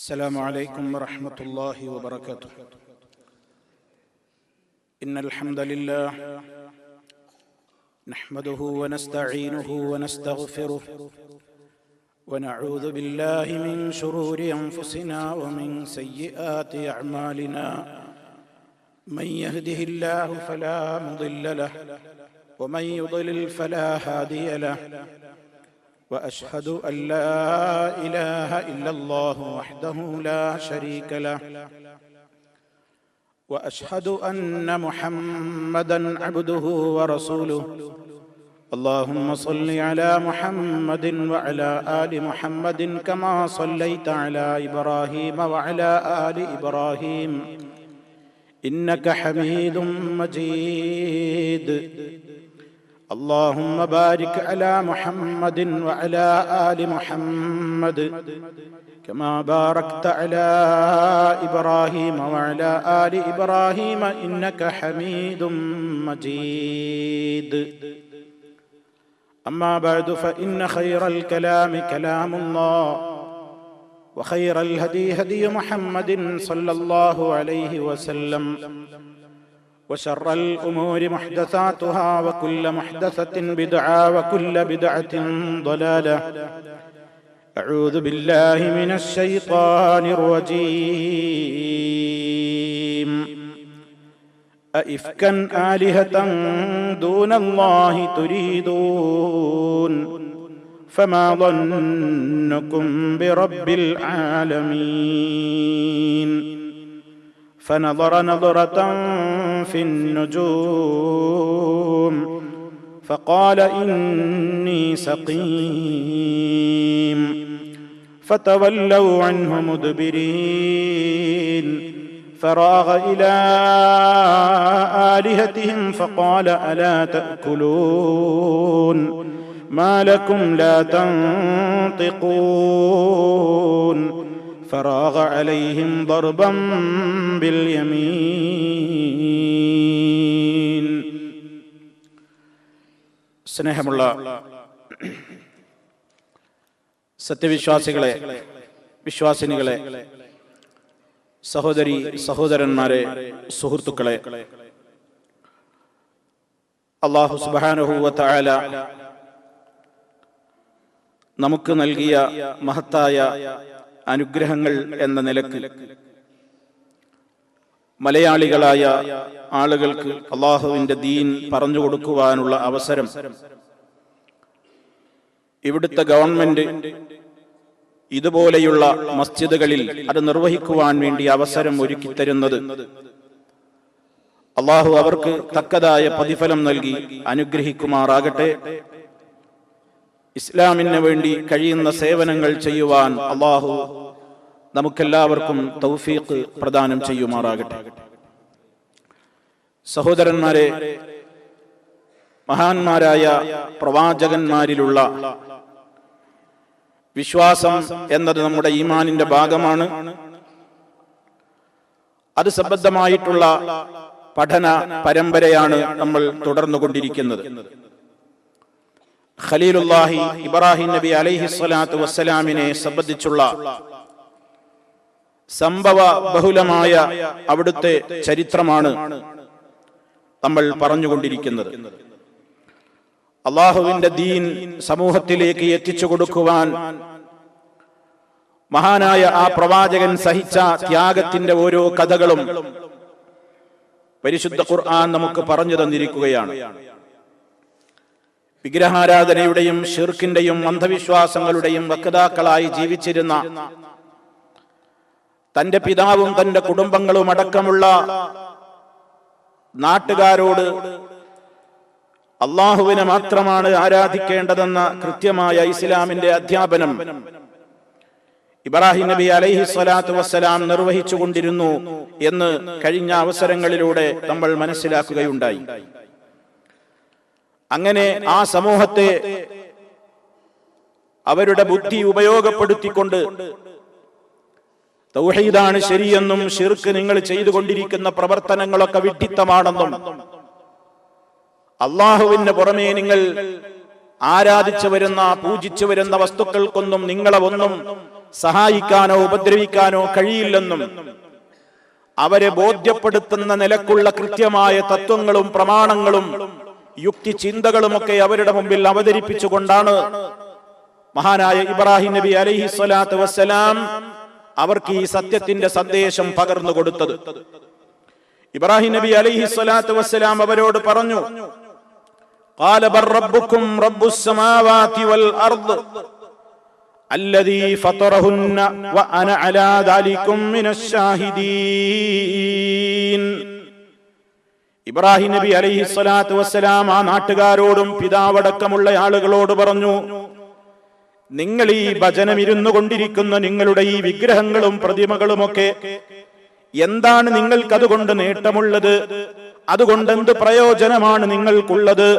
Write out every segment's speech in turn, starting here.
السلام عليكم ورحمة الله وبركاته. إن الحمد لله نحمده ونستعينه ونستغفره ونعوذ بالله من شرور أنفسنا ومن سيئات أعمالنا. من يهده الله فلا مضل له ومن يضلل فلا هادي له. وأشهد أن لا إله إلا الله وحده لا شريك له. وأشهد أن محمدًا عبده ورسوله. اللهم صل على محمد وعلى آل محمد كما صليت على إبراهيم وعلى آل إبراهيم إنك حميد مجيد. اللهم بارك على محمد وعلى آل محمد كما باركت على إبراهيم وعلى آل إبراهيم إنك حميد مجيد. أما بعد فإن خير الكلام كلام الله وخير الهدي هدي محمد صلى الله عليه وسلم وشر الأمور محدثاتها وكل محدثة بدعة وكل بدعة ضلالة. أعوذ بالله من الشيطان الرجيم. أئفكا آلهة دون الله تريدون فما ظنكم برب العالمين. فنظر نظرة في النجوم فقال إني سقيم فتولوا عنه مدبرين. فراغ إلى آلهتهم فقال ألا تأكلون ما لكم لا تنطقون. فراغ عليهم ضربا باليمين. സ്നേഹമുള്ള സത്യവിശ്വാസികളെ, വിശ്വാസിനികളെ, സഹോദരി സഹോദരന്മാരെ, സുഹൃത്തുക്കളെ, അല്ലാഹു സുബ്ഹാനഹു വ തആല നമുക്ക് നൽകിയ മഹത്തായ അനുഗ്രഹങ്ങൾ എന്ന നിലക്ക് മലയാളികളായ ആളുകൾക്ക് അള്ളാഹുവിന്റെ ദീൻ പറഞ്ഞു കൊടുക്കുവാനുള്ള അവസരം ഇവിടുത്തെ ഗവൺമെന്റ് ഇതുപോലെയുള്ള മസ്ജിദുകളിൽ അത് നിർവഹിക്കുവാൻ വേണ്ടി അവസരം ഒരുക്കി തരുന്നത് അള്ളാഹു അവർക്ക് തക്കതായ പ്രതിഫലം നൽകി അനുഗ്രഹിക്കുമാറാകട്ടെ. ഇസ്ലാമിന് വേണ്ടി കഴിയുന്ന സേവനങ്ങൾ ചെയ്യുവാൻ അള്ളാഹു നമുക്കെല്ലാവർക്കും തൗഫീഖ് പ്രദാനം ചെയ്യുമാറാകട്ടെ. സഹോദരന്മാരെ, മഹാന്മാരായ പ്രവാചകന്മാരിലുള്ള വിശ്വാസം എന്നത് നമ്മുടെ ഈമാനിന്റെ ഭാഗമാണ്. അത് സംബന്ധമായിട്ടുള്ള പഠന പരമ്പരയാണ് നമ്മൾ തുടർന്നുകൊണ്ടിരിക്കുന്നത്. ഖലീലുല്ലാഹി ഇബ്രാഹിം നബി അലൈഹി സ്വലാത്തു വസ്സലാമിനെ സംബന്ധിച്ചുള്ള സംഭവ ബഹുലമായ അവിടുത്തെ ചരിത്രമാണ് നമ്മൾ പറഞ്ഞുകൊണ്ടിരിക്കുന്നത്. അള്ളാഹുവിന്റെ ദീൻ സമൂഹത്തിലേക്ക് എത്തിച്ചു കൊടുക്കുവാൻ മഹാനായ ആ പ്രവാചകൻ സഹിച്ച ത്യാഗത്തിന്റെ ഓരോ കഥകളും പരിശുദ്ധ ഖുർആൻ നമുക്ക് പറഞ്ഞു തന്നിരിക്കുകയാണ്. വിഗ്രഹാരാധനയുടെയും ശിർക്കിന്റെയും അന്ധവിശ്വാസങ്ങളുടെയും വക്താക്കളായി ജീവിച്ചിരുന്ന തന്റെ പിതാവും തന്റെ കുടുംബങ്ങളും അടക്കമുള്ള നാട്ടുകാരോട് അള്ളാഹുവിനെ മാത്രമാണ് ആരാധിക്കേണ്ടതെന്ന കൃത്യമായ ഇസ്ലാമിന്റെ അധ്യാപനം ഇബ്രാഹിം നബി അലൈഹി സ്വലാത്തു വസ്സലാം നിർവഹിച്ചു കൊണ്ടിരുന്നു എന്ന് കഴിഞ്ഞ അവസരങ്ങളിലൂടെ നമ്മൾ മനസ്സിലാക്കുകയുണ്ടായി. അങ്ങനെ ആ സമൂഹത്തെ അവരുടെ ബുദ്ധി ഉപയോഗപ്പെടുത്തിക്കൊണ്ട് തൗഹീദാണ് ശരിയെന്നും ശിർക്ക് നിങ്ങൾ ചെയ്തുകൊണ്ടിരിക്കുന്ന പ്രവർത്തനങ്ങളൊക്കെ വിഡ്ഢിത്തമാണെന്നും അള്ളാഹുവിന് പുറമേ നിങ്ങൾ ആരാധിച്ചു വരുന്ന പൂജിച്ചു വരുന്ന വസ്തുക്കൾക്കൊന്നും നിങ്ങളെ ഒന്നും സഹായിക്കാനോ ഉപദ്രവിക്കാനോ കഴിയില്ലെന്നും അവരെ ബോധ്യപ്പെടുത്തുന്ന നിലക്കുള്ള കൃത്യമായ തത്വങ്ങളും പ്രമാണങ്ങളും യുക്തി ചിന്തകളുമൊക്കെ അവരുടെ മുമ്പിൽ അവതരിപ്പിച്ചുകൊണ്ടാണ് മഹാനായ ഇബ്രാഹിം നബി അലൈഹി സ്വലാത്തു വസ്സലാം അവർക്ക് ഈ സത്യത്തിന്റെ സന്ദേശം പകർന്നു കൊടുത്തത്. ഇബ്രാഹിം നബി അലൈഹി സ്വലാത്തു വസ്സലാം അവരോട് പറഞ്ഞു, ഖാല ബർ റബ്ബുക്കും റബ്ബുസ് സമാവാതി വൽ അർദ് അല്ലദീ ഫതറഹുന്ന വ അന അലാ ദാലികും മിനശ് ശാഹിദീൻ. ഇബ്രാഹിം നബി അലൈഹി സ്വലാത്തു വസ്സലാം ആ നാട്ടുകാരോടും പിതാവടക്കമുള്ള ആളുകളോട് പറഞ്ഞു, നിങ്ങൾ ഈ ഭജനം ഇരുന്നു കൊണ്ടിരിക്കുന്ന നിങ്ങളുടെ ഈ വിഗ്രഹങ്ങളും പ്രതിമകളുമൊക്കെ എന്താണ് നിങ്ങൾക്കതുകൊണ്ട് നേട്ടമുള്ളത്? അതുകൊണ്ട് എന്ത് പ്രയോജനമാണ് നിങ്ങൾക്കുള്ളത്?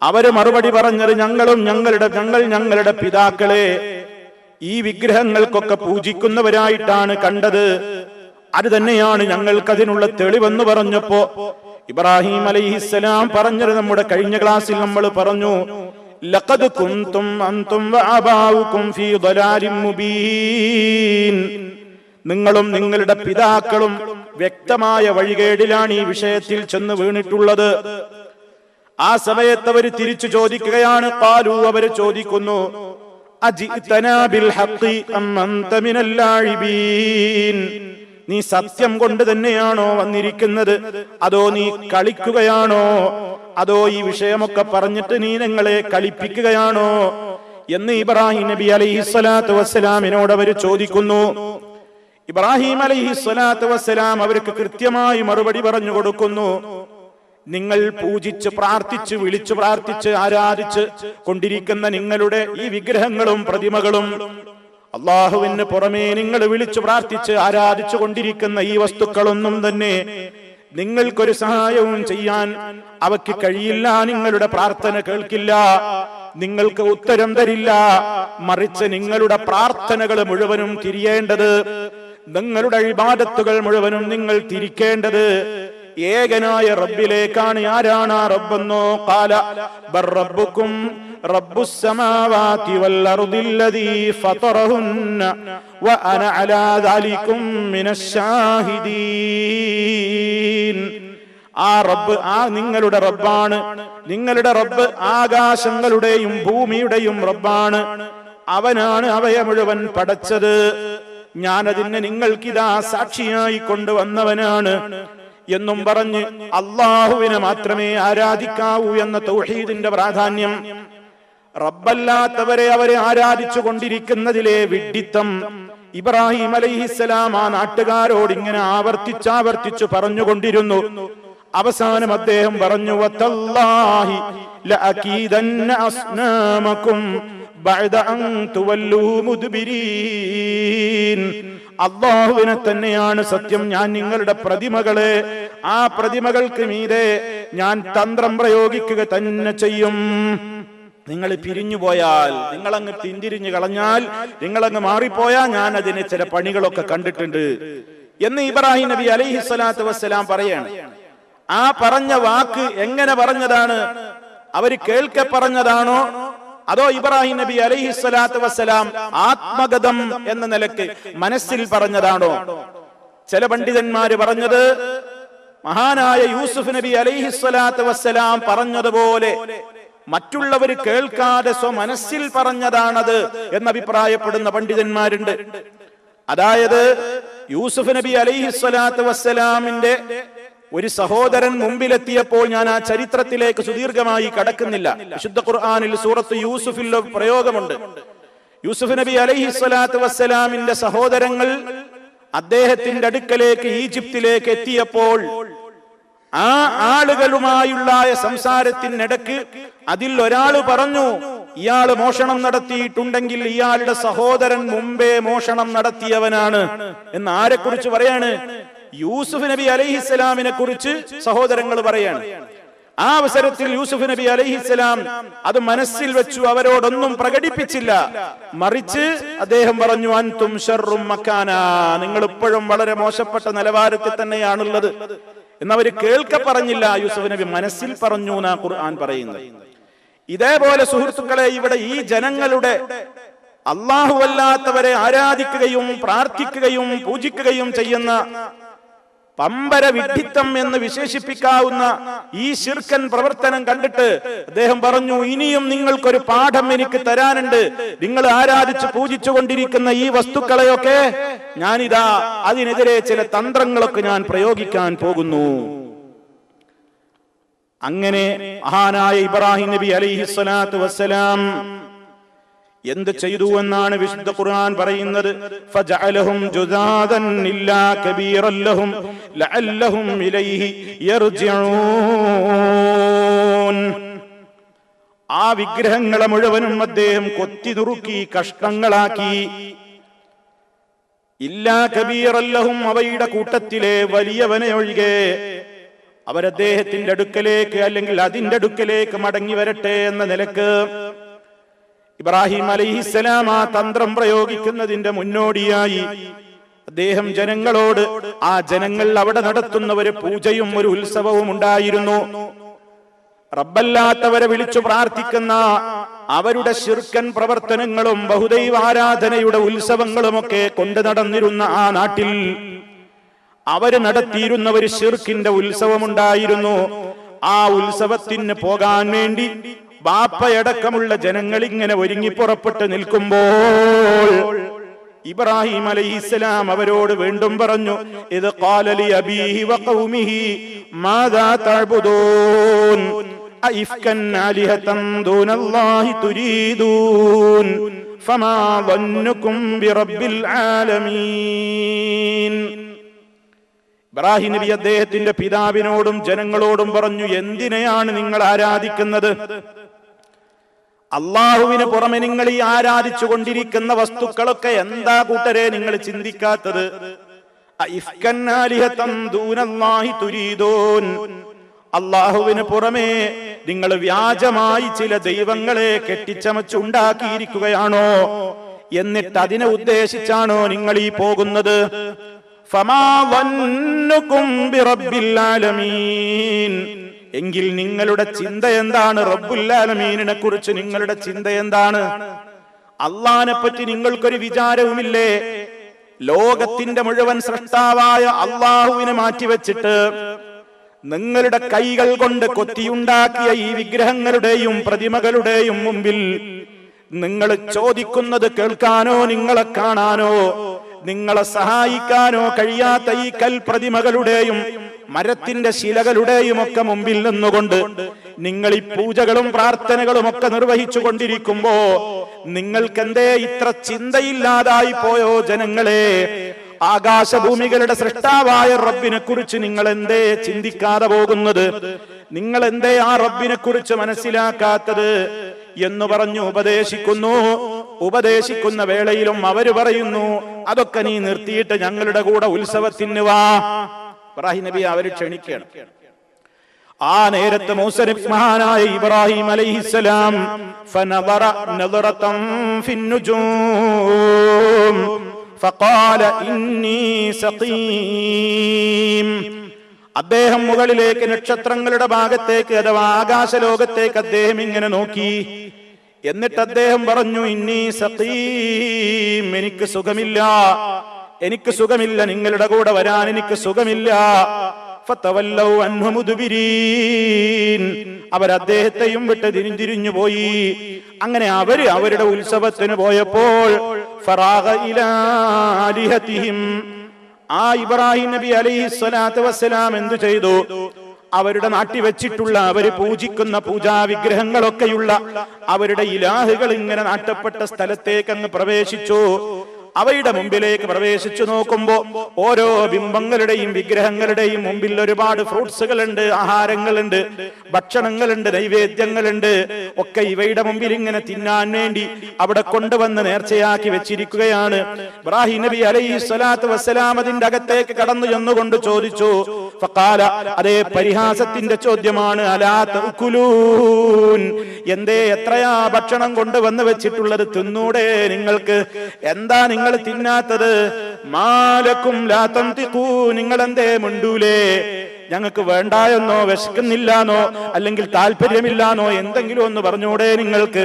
അവര് മറുപടി പറഞ്ഞത്, ഞങ്ങൾ ഞങ്ങളുടെ പിതാക്കളെ ഈ വിഗ്രഹങ്ങൾക്കൊക്കെ പൂജിക്കുന്നവരായിട്ടാണ് കണ്ടത്. അത് തന്നെയാണ് ഞങ്ങൾക്കതിനുള്ള തെളിവെന്ന് പറഞ്ഞപ്പോ ഇബ്രാഹിം അലൈഹിസ്സലാം പറഞ്ഞത് നമ്മുടെ കഴിഞ്ഞ ക്ലാസ്സിൽ നമ്മൾ പറഞ്ഞു, ലഖദ് കുൻതും അൻതും വഅബാഉകും ഫീ ളലാലിൻ മുബീൻ. നിങ്ങളും നിങ്ങളുടെ പിതാക്കളും വ്യക്തമായ വഴികേടിലാണ് ഈ വിഷയത്തിൽ ചെന്ന് വീണിട്ടുള്ളത്. ആ സമയത്ത് അവർ തിരിച്ചു ചോദിക്കുകയാണ്, ഖാലൂ, അവർ ചോദിക്കുന്നു, അജിതനാ ബിൽ ഹഖി അം അൻത മിനൽ ലാഇബീൻ. നീ സത്യം കൊണ്ട് തന്നെയാണോ വന്നിരിക്കുന്നത്, അതോ നീ കളിക്കുകയാണോ, അതോ ഈ വിഷയമൊക്കെ പറഞ്ഞിട്ട് നീ ഞങ്ങളെ കളിപ്പിക്കുകയാണോ എന്ന് ഇബ്രാഹിം നബി അലൈഹി സ്വലാത്തു വസ്സലാമിനോട് അവർ ചോദിക്കുന്നു. ഇബ്രാഹിം അലൈഹി സ്വലാത്തു വസ്സലാം അവർക്ക് കൃത്യമായി മറുപടി പറഞ്ഞു കൊടുക്കുന്നു, നിങ്ങൾ പൂജിച്ച് പ്രാർത്ഥിച്ച് വിളിച്ചു പ്രാർത്ഥിച്ച് ആരാധിച്ച് കൊണ്ടിരിക്കുന്ന നിങ്ങളുടെ ഈ വിഗ്രഹങ്ങളും പ്രതിമകളും, അള്ളാഹുവിന് പുറമേ നിങ്ങൾ വിളിച്ചു പ്രാർത്ഥിച്ച് ആരാധിച്ചു കൊണ്ടിരിക്കുന്ന ഈ വസ്തുക്കളൊന്നും തന്നെ നിങ്ങൾക്കൊരു സഹായവും ചെയ്യാൻ അവയ്ക്ക് കഴിയില്ല. നിങ്ങളുടെ പ്രാർത്ഥന കേൾക്കില്ല, നിങ്ങൾക്ക് ഉത്തരം തരില്ല. മറിച്ച് നിങ്ങളുടെ പ്രാർത്ഥനകൾ മുഴുവനും തിരിയേണ്ടത്, നിങ്ങളുടെ ഇബാദത്തുകൾ മുഴുവനും നിങ്ങൾ തിരിക്കേണ്ടത് ഏകനായ റബ്ബിലേക്കാണ്. ആരാണ് ആ റബ്ബെന്നോ? ഖാല ബർ റബ്ബുക്കും റബ്ബുസ് സമാവാതി വൽ അർദില്ലദീ ഫതറഹുന്ന വ അന അലാ ദാലികും മിനശ് ശാഹിദീൻ. ആ റബ്ബ്, ആ നിങ്ങളുടെ റബ്ബാണ്. നിങ്ങളുടെ റബ്ബ് ആകാശങ്ങളുടെയും ഭൂമിയുടെയും റബ്ബാണ്. അവനാണ് അവയെ മുഴുവൻ പടച്ചത്. ഞാനതിനെ നിങ്ങൾക്കിതാ സാക്ഷിയായി കൊണ്ടുവന്നവനാണ് എന്നും പറഞ്ഞ് അള്ളാഹുവിനെ മാത്രമേ ആരാധിക്കാവൂ എന്ന തൗഹീദിന്റെ പ്രാധാന്യം, റബ്ബല്ലാത്തവരെ അവരെ ആരാധിച്ചു കൊണ്ടിരിക്കുന്നതിലെ വിഡ്ഢിത്തം ഇബ്രാഹിം അലൈഹിസ്സലാം ആ നാട്ടുകാരോട് ഇങ്ങനെ ആവർത്തിച്ചാവർത്തിച്ചു പറഞ്ഞുകൊണ്ടിരുന്നു. അവസാനം അദ്ദേഹം പറഞ്ഞു, വതല്ലാഹി ലഅകീദന്ന അസ്നാമകും ബഅദ അൻ തുവല്ലൂ മുദ്ബിരീൻ. അല്ലാഹുവിനെ തന്നെയാണ് സത്യം, ഞാൻ നിങ്ങളുടെ പ്രതിമകളെ, ആ പ്രതിമകൾക്ക് മീതെ ഞാൻ തന്ത്രം പ്രയോഗിക്കുക തന്നെ ചെയ്യും. നിങ്ങൾ പിരിഞ്ഞു പോയാൽ, നിങ്ങളങ്ങ് തിരിഞ്ഞു കളഞ്ഞാൽ, നിങ്ങളങ്ങ് മാറിപ്പോയാൽ ഞാൻ അതിന് ചില പണികളൊക്കെ കണ്ടിട്ടുണ്ട് എന്ന് ഇബ്രാഹിം നബി അലൈഹി സ്വലാത്തു വസ്സലാം പറയാണ്. ആ പറഞ്ഞ വാക്ക് എങ്ങനെ പറഞ്ഞതാണ്? അവര് കേൾക്കെ പറഞ്ഞതാണോ, അതോ ഇബ്രാഹിം നബി അലൈഹി സ്വലാത്തു വസ്സലാം ആത്മഗതം എന്ന നിലക്ക് മനസ്സിൽ പറഞ്ഞതാണോ? ചില പണ്ഡിതന്മാര് പറഞ്ഞത് മഹാനായ യൂസുഫ് നബി അലൈഹി സ്വലാത്തു വസ്സലാം പറഞ്ഞതുപോലെ മറ്റുള്ളവർ കേൾക്കാതെ സ്വമനസ്സിൽ പറഞ്ഞതാണത് എന്ന് അഭിപ്രായപ്പെടുന്ന പണ്ഡിതന്മാരുണ്ട്. അതായത് യൂസുഫ് നബി അലൈഹി സ്വലാത്തു വസ്സലാമിന്റെ ഒരു സഹോദരൻ മുമ്പിലെത്തിയപ്പോൾ, ഞാൻ ആ ചരിത്രത്തിലേക്ക് സുദീർഘമായി കടക്കുന്നില്ല, വിശുദ്ധ ഖുർആനിൽ സൂറത്ത് യൂസുഫിൽ പ്രയോഗമുണ്ട്. യൂസുഫ് നബി അലൈഹി സ്വലാത്തു വസ്സലാമിന്റെ സഹോദരങ്ങൾ അദ്ദേഹത്തിന്റെ അടുക്കലേക്ക് ഈജിപ്തിലേക്ക് എത്തിയപ്പോൾ ആ ആളുകളുമായുള്ള സംസാരത്തിനിടക്ക് അതിൽ ഒരാൾ പറഞ്ഞു, ഇയാൾ മോഷണം നടത്തിയിട്ടുണ്ടെങ്കിൽ ഇയാളുടെ സഹോദരൻ മുമ്പേ മോഷണം നടത്തിയവനാണ് എന്ന്. ആരെക്കുറിച്ച് പറയാണ്? യൂസുഫ് നബി അലൈഹിസ്സലാമിനെ കുറിച്ച് സഹോദരങ്ങൾ പറയാണ്. ആ അവസരത്തിൽ യൂസുഫ് നബി അലൈഹിസ്സലാം അത് മനസ്സിൽ വെച്ചു, അവരോടൊന്നും പ്രകടിപ്പിച്ചില്ല. മറിച്ച് അദ്ദേഹം പറഞ്ഞു, അൻതും ശർറും മക്കാന, നിങ്ങൾ ഇപ്പോഴും വളരെ മോശപ്പെട്ട നിലവാരത്തിൽ തന്നെയാണുള്ളത് എന്നവര് കേൾക്ക പറഞ്ഞില്ല. യൂസുഫ് നബി മനസ്സിൽ പറഞ്ഞു എന്നാ ഖുർആൻ പറയുന്നത്. ഇതേപോലെ സുഹൃത്തുക്കളെ, ഇവിടെ ഈ ജനങ്ങളുടെ അല്ലാഹുവല്ലാത്തവരെ ആരാധിക്കുകയും പ്രാർത്ഥിക്കുകയും പൂജിക്കുകയും ചെയ്യുന്ന പമ്പര വിഡ്ഢിത്തം എന്ന് വിശേഷിപ്പിക്കാവുന്ന ഈ ശിർക്കൻ പ്രവർത്തനം കണ്ടിട്ട് അദ്ദേഹം പറഞ്ഞു, ഇനിയും നിങ്ങൾക്കൊരു പാഠം എനിക്ക് തരാനുണ്ട്. നിങ്ങൾ ആരാധിച്ച് പൂജിച്ചു കൊണ്ടിരിക്കുന്ന ഈ വസ്തുക്കളെയൊക്കെ ഞാനിതാ അതിനെതിരെ ചില തന്ത്രങ്ങളൊക്കെ ഞാൻ പ്രയോഗിക്കാൻ പോകുന്നു. അങ്ങനെ മഹാനായ ഇബ്രാഹിം നബി അലൈഹിസ്സലാത്തു വസ്സലാം എന്ത് ചെയ്തു എന്നാണ് വിശുദ്ധ ഖുർആൻ പറയുന്നത്. ഫജഅലഹും ജുദാദൻ ഇല്ലാ കബീറൻ ലഹും ലഅല്ലഹും ഇലൈഹി യർജിഊൻ. ആ വിഗ്രഹങ്ങളെ മുഴുവനും അദ്ദേഹം കൊത്തി നുറുക്കി കഷ്ണങ്ങളാക്കി. ഇല്ലാ കബീറൻ ലഹും, അവയുടെ കൂട്ടത്തിലെ വലിയവനെ ഒഴികെ അവരദ്ദേഹത്തിന്റെ അടുക്കലേക്ക് അല്ലെങ്കിൽ അതിന്റെ അടുക്കലേക്ക് മടങ്ങി വരട്ടെ എന്ന നിലക്ക് ഇബ്രാഹിം അലൈഹിസ്സലാം ആ തന്ത്രം പ്രയോഗിക്കുന്നതിന്റെ മുന്നോടിയായി അദ്ദേഹം ജനങ്ങളോട്, ആ ജനങ്ങൾ അവിടെ നടത്തുന്ന ഒരു പൂജയും ഒരു ഉത്സവവും ഉണ്ടായിരുന്നു. റബ്ബല്ലാത്തവരെ വിളിച്ചു പ്രാർത്ഥിക്കുന്ന അവരുടെ ശിർക്കൻ പ്രവർത്തനങ്ങളും ബഹുദൈവ ആരാധനയുടെ ഉത്സവങ്ങളുമൊക്കെ കൊണ്ടു നടന്നിരുന്ന ആ നാട്ടിൽ അവര് നടത്തിയിരുന്ന ഒരു ശിർക്കിന്റെ ഉത്സവമുണ്ടായിരുന്നു. ആ ഉത്സവത്തിന് പോകാൻ വേണ്ടി ബാപ്പയടക്കമുള്ള ജനങ്ങൾ ഇങ്ങനെ ഒരുങ്ങി പുറപ്പെട്ട് നിൽക്കുമ്പോൾ ഇബ്രാഹിം അലൈഹിസ്സലാം അവരോട് വീണ്ടും പറഞ്ഞു, ഇത് ഖാല ലി അബീഹി വഖൗമിഹി മാദാ തഅബുദൂൻ അഇഫ്കൻ ആലിഹതൻ ദൂനല്ലാഹി തുരീദൂൻ ഫമാ ظنكم ബിറബ്ബിൽ ആലമീൻ. ഇബ്രാഹിം നബി അദ്ദേഹത്തിന്റെ പിതാവിനോടും ജനങ്ങളോടും പറഞ്ഞു, എന്തിനെയാണ് നിങ്ങൾ ആരാധിക്കുന്നത്? അള്ളാഹുവിന് പുറമെ നിങ്ങൾ ഈ ആരാധിച്ചു കൊണ്ടിരിക്കുന്ന വസ്തുക്കളൊക്കെ എന്താ കൂട്ടരെ നിങ്ങൾ ചിന്തിക്കാത്തത്? അള്ളാഹുവിന് പുറമെ നിങ്ങൾ വ്യാജമായി ചില ദൈവങ്ങളെ കെട്ടിച്ചമച്ചുണ്ടാക്കിയിരിക്കുകയാണോ? എന്നിട്ട് അതിനെ ഉദ്ദേശിച്ചാണോ നിങ്ങൾ ഈ പോകുന്നത്? ഫമാ വന്നുകും ബിറബ്ബിൽ ആലമീൻ. എങ്കിൽ നിങ്ങളുടെ ചിന്ത എന്താണ്? റബ്ബുൽ ആലമീനിനെ കുറിച്ച് നിങ്ങളുടെ ചിന്ത എന്താണ്? അള്ളാഹിനെ പറ്റി നിങ്ങൾക്കൊരു വിചാരവുമില്ലേ? ലോകത്തിന്റെ മുഴുവൻ സൃഷ്ടാവായ അള്ളാഹുവിനെ മാറ്റിവെച്ചിട്ട് നിങ്ങളുടെ കൈകൾ കൊണ്ട് കൊത്തിയുണ്ടാക്കിയ ഈ വിഗ്രഹങ്ങളുടെയും പ്രതിമകളുടെയും മുമ്പിൽ നിങ്ങൾ ചോദിക്കുന്നത് കേൾക്കാനോ നിങ്ങളെ കാണാനോ നിങ്ങളെ സഹായിക്കാനോ കഴിയാത്ത ഈ കൽപ്രതിമകളുടെയും മരത്തിന്റെ ശിലകളുടെയും ഒക്കെ മുമ്പിൽ നിന്നുകൊണ്ട് നിങ്ങൾ ഈ പൂജകളും പ്രാർത്ഥനകളും ഒക്കെ നിർവഹിച്ചു കൊണ്ടിരിക്കുമ്പോ നിങ്ങൾക്കെന്തേ ഇത്ര ചിന്തയില്ലാതായി പോയോ ജനങ്ങളെ? ആകാശഭൂമികളുടെ സൃഷ്ടാവായ റബ്ബിനെ കുറിച്ച് നിങ്ങൾ എന്തേ ചിന്തിക്കാതെ പോകുന്നത്? നിങ്ങൾ എന്തേ ആ റബ്ബിനെ കുറിച്ച് മനസ്സിലാക്കാത്തത് എന്ന് പറഞ്ഞു ഉപദേശിക്കുന്ന വേളയിലും അവര് പറയുന്നു, അതൊക്കെ നീ നിർത്തിയിട്ട് ഞങ്ങളുടെ കൂടെ ഉത്സവത്തിന് വാ. ഇബ്രാഹിം നബി അവര് ക്ഷണിക്കണം. ആ നേരത്തെ മഹാനായ ഇബ്രാഹിം അലൈഹിസ്സലാം ഫനദറ നദറതൻ ഫിന്നുജൂം ഫഖാല ഇന്നി സഖീം. അദ്ദേഹം മുകളിലേക്ക് നക്ഷത്രങ്ങളുടെ ഭാഗത്തേക്ക് അഥവാ ആകാശലോകത്തേക്ക് അദ്ദേഹം ഇങ്ങനെ നോക്കി. എന്നിട്ട് അദ്ദേഹം പറഞ്ഞു, ഇന്നി സഖീം, എനിക്ക് സുഖമില്ല, നിങ്ങളുടെ കൂടെ വരാൻ എനിക്ക് സുഖമില്ല. ഫതവല്ലൗ അൻഹു മുദ്ബിരീൻ. അവർ അദ്ദേഹത്തെയും വിട്ട് തിരിഞ്ഞു പോയി. അങ്ങനെ അവരുടെ ഉത്സവത്തിന് പോയപ്പോൾ ഫറാഗ ഇലാ ആലിഹതിഹിം, ആ ഇബ്രാഹിം നബി അലൈഹിസ്സലാത്തു വസ്സലാം എന്തു ചെയ്തു? അവരുടെ നാട്ടി വെച്ചിട്ടുള്ള അവര് പൂജിക്കുന്ന പൂജാ വിഗ്രഹങ്ങളൊക്കെയുള്ള അവരുടെ ഇലാഹുകൾ ഇങ്ങനെ നാട്ടപ്പെട്ട സ്ഥലത്തേക്ക് അങ്ങ് പ്രവേശിച്ചു. അവയുടെ മുമ്പിലേക്ക് പ്രവേശിച്ചു നോക്കുമ്പോ ഓരോ ബിംബങ്ങളുടെയും വിഗ്രഹങ്ങളുടെയും മുമ്പിൽ ഒരുപാട് ഫ്രൂട്ട്സുകളുണ്ട്, ആഹാരങ്ങളുണ്ട്, ഭക്ഷണങ്ങളുണ്ട്, നൈവേദ്യങ്ങളുണ്ട്. ഒക്കെ ഇവയുടെ മുമ്പിൽ ഇങ്ങനെ തിന്നാൻ വേണ്ടി അവിടെ കൊണ്ടുവന്ന് നേർച്ചയാക്കി വെച്ചിരിക്കുകയാണ്. ഇബ്രാഹിം നബി അലൈഹിസ്സലാത്തു വസ്സലാം അതിന്റെ അകത്തേക്ക് കടന്നു ചെന്നുകൊണ്ട് ചോദിച്ചു. ഫഖാല, അതേ പരിഹാസത്തിന്റെ ചോദ്യമാണ്. അലാ തഅകുലൂൻ, എന്തേ എത്രയാ ഭക്ഷണം കൊണ്ടുവന്ന് വെച്ചിട്ടുള്ളത്, തിന്നൂടെ നിങ്ങൾക്ക്? എന്താ നിങ്ങൾ തിന്നാത്തത്? മാലക്കും ലാ തന്തിഖൂ, നിങ്ങൾ എന്തേ മുണ്ടൂലേ? ഞങ്ങൾക്ക് വേണ്ടായെന്നോ വിശക്കുന്നില്ലാന്നോ അല്ലെങ്കിൽ താല്പര്യമില്ലാന്നോ എന്തെങ്കിലും ഒന്ന് പറഞ്ഞൂടെ നിങ്ങൾക്ക്?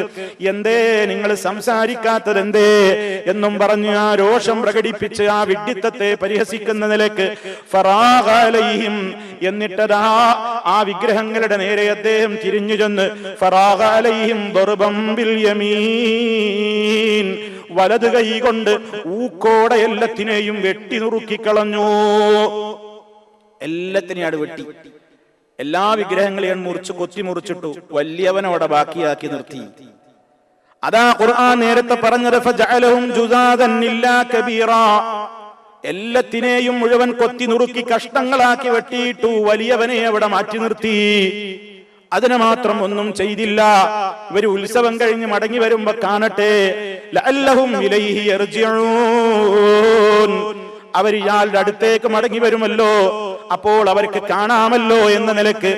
എന്തേ നിങ്ങൾ സംസാരിക്കാത്തത് എന്തേ എന്നും പറഞ്ഞ് ആ രോഷം പ്രകടിപ്പിച്ച് ആ വിഡ്ഢിത്തത്തെ പരിഹസിക്കുന്ന നിലക്ക് ഫറാഗ അലൈഹിം, എന്നിട്ടതാ ആ വിഗ്രഹങ്ങളുടെ നേരെ അദ്ദേഹം തിരിഞ്ഞു ചെന്ന് ഫറാഗ അലൈഹിം ദർബം ബിൽ യമീൻ, വലത് കൈ കൊണ്ട് ഊക്കോടെ എല്ലാത്തിനെയും വെട്ടി നുറുക്കിക്കളഞ്ഞു. എല്ലാത്തിനെയാണ് വെട്ടി, എല്ലാ വിഗ്രഹങ്ങളെയും മുറിച്ച് കൊത്തി മുറിച്ചിട്ടു, വലിയവനോടെ ബാക്കിയാക്കി നിർത്തി. അതാ ഖുർആൻ നേരത്തെ പറഞ്ഞത് ഫജഅലഹും ജുസാദൻ ഇല്ലാ കബീറാ, എല്ലാത്തിനെയും മുഴുവൻ കൊത്തി നുറുക്കി കഷ്ണങ്ങളാക്കി വെട്ടിയിട്ടു, വലിയവനെ അവിടെ മാറ്റി നിർത്തി. അതിന് മാത്രം ഒന്നും ചെയ്തില്ല. ഇവര് ഉത്സവം കഴിഞ്ഞ് മടങ്ങി വരുമ്പോ കാണട്ടെ, ലഅല്ലഹും ഇലൈഹി യർജിഊൻ, അവർ ഇയാളുടെ അടുത്തേക്ക് മടങ്ങി വരുമല്ലോ, അപ്പോൾ അവർക്ക് കാണാമല്ലോ എന്ന നിലക്ക്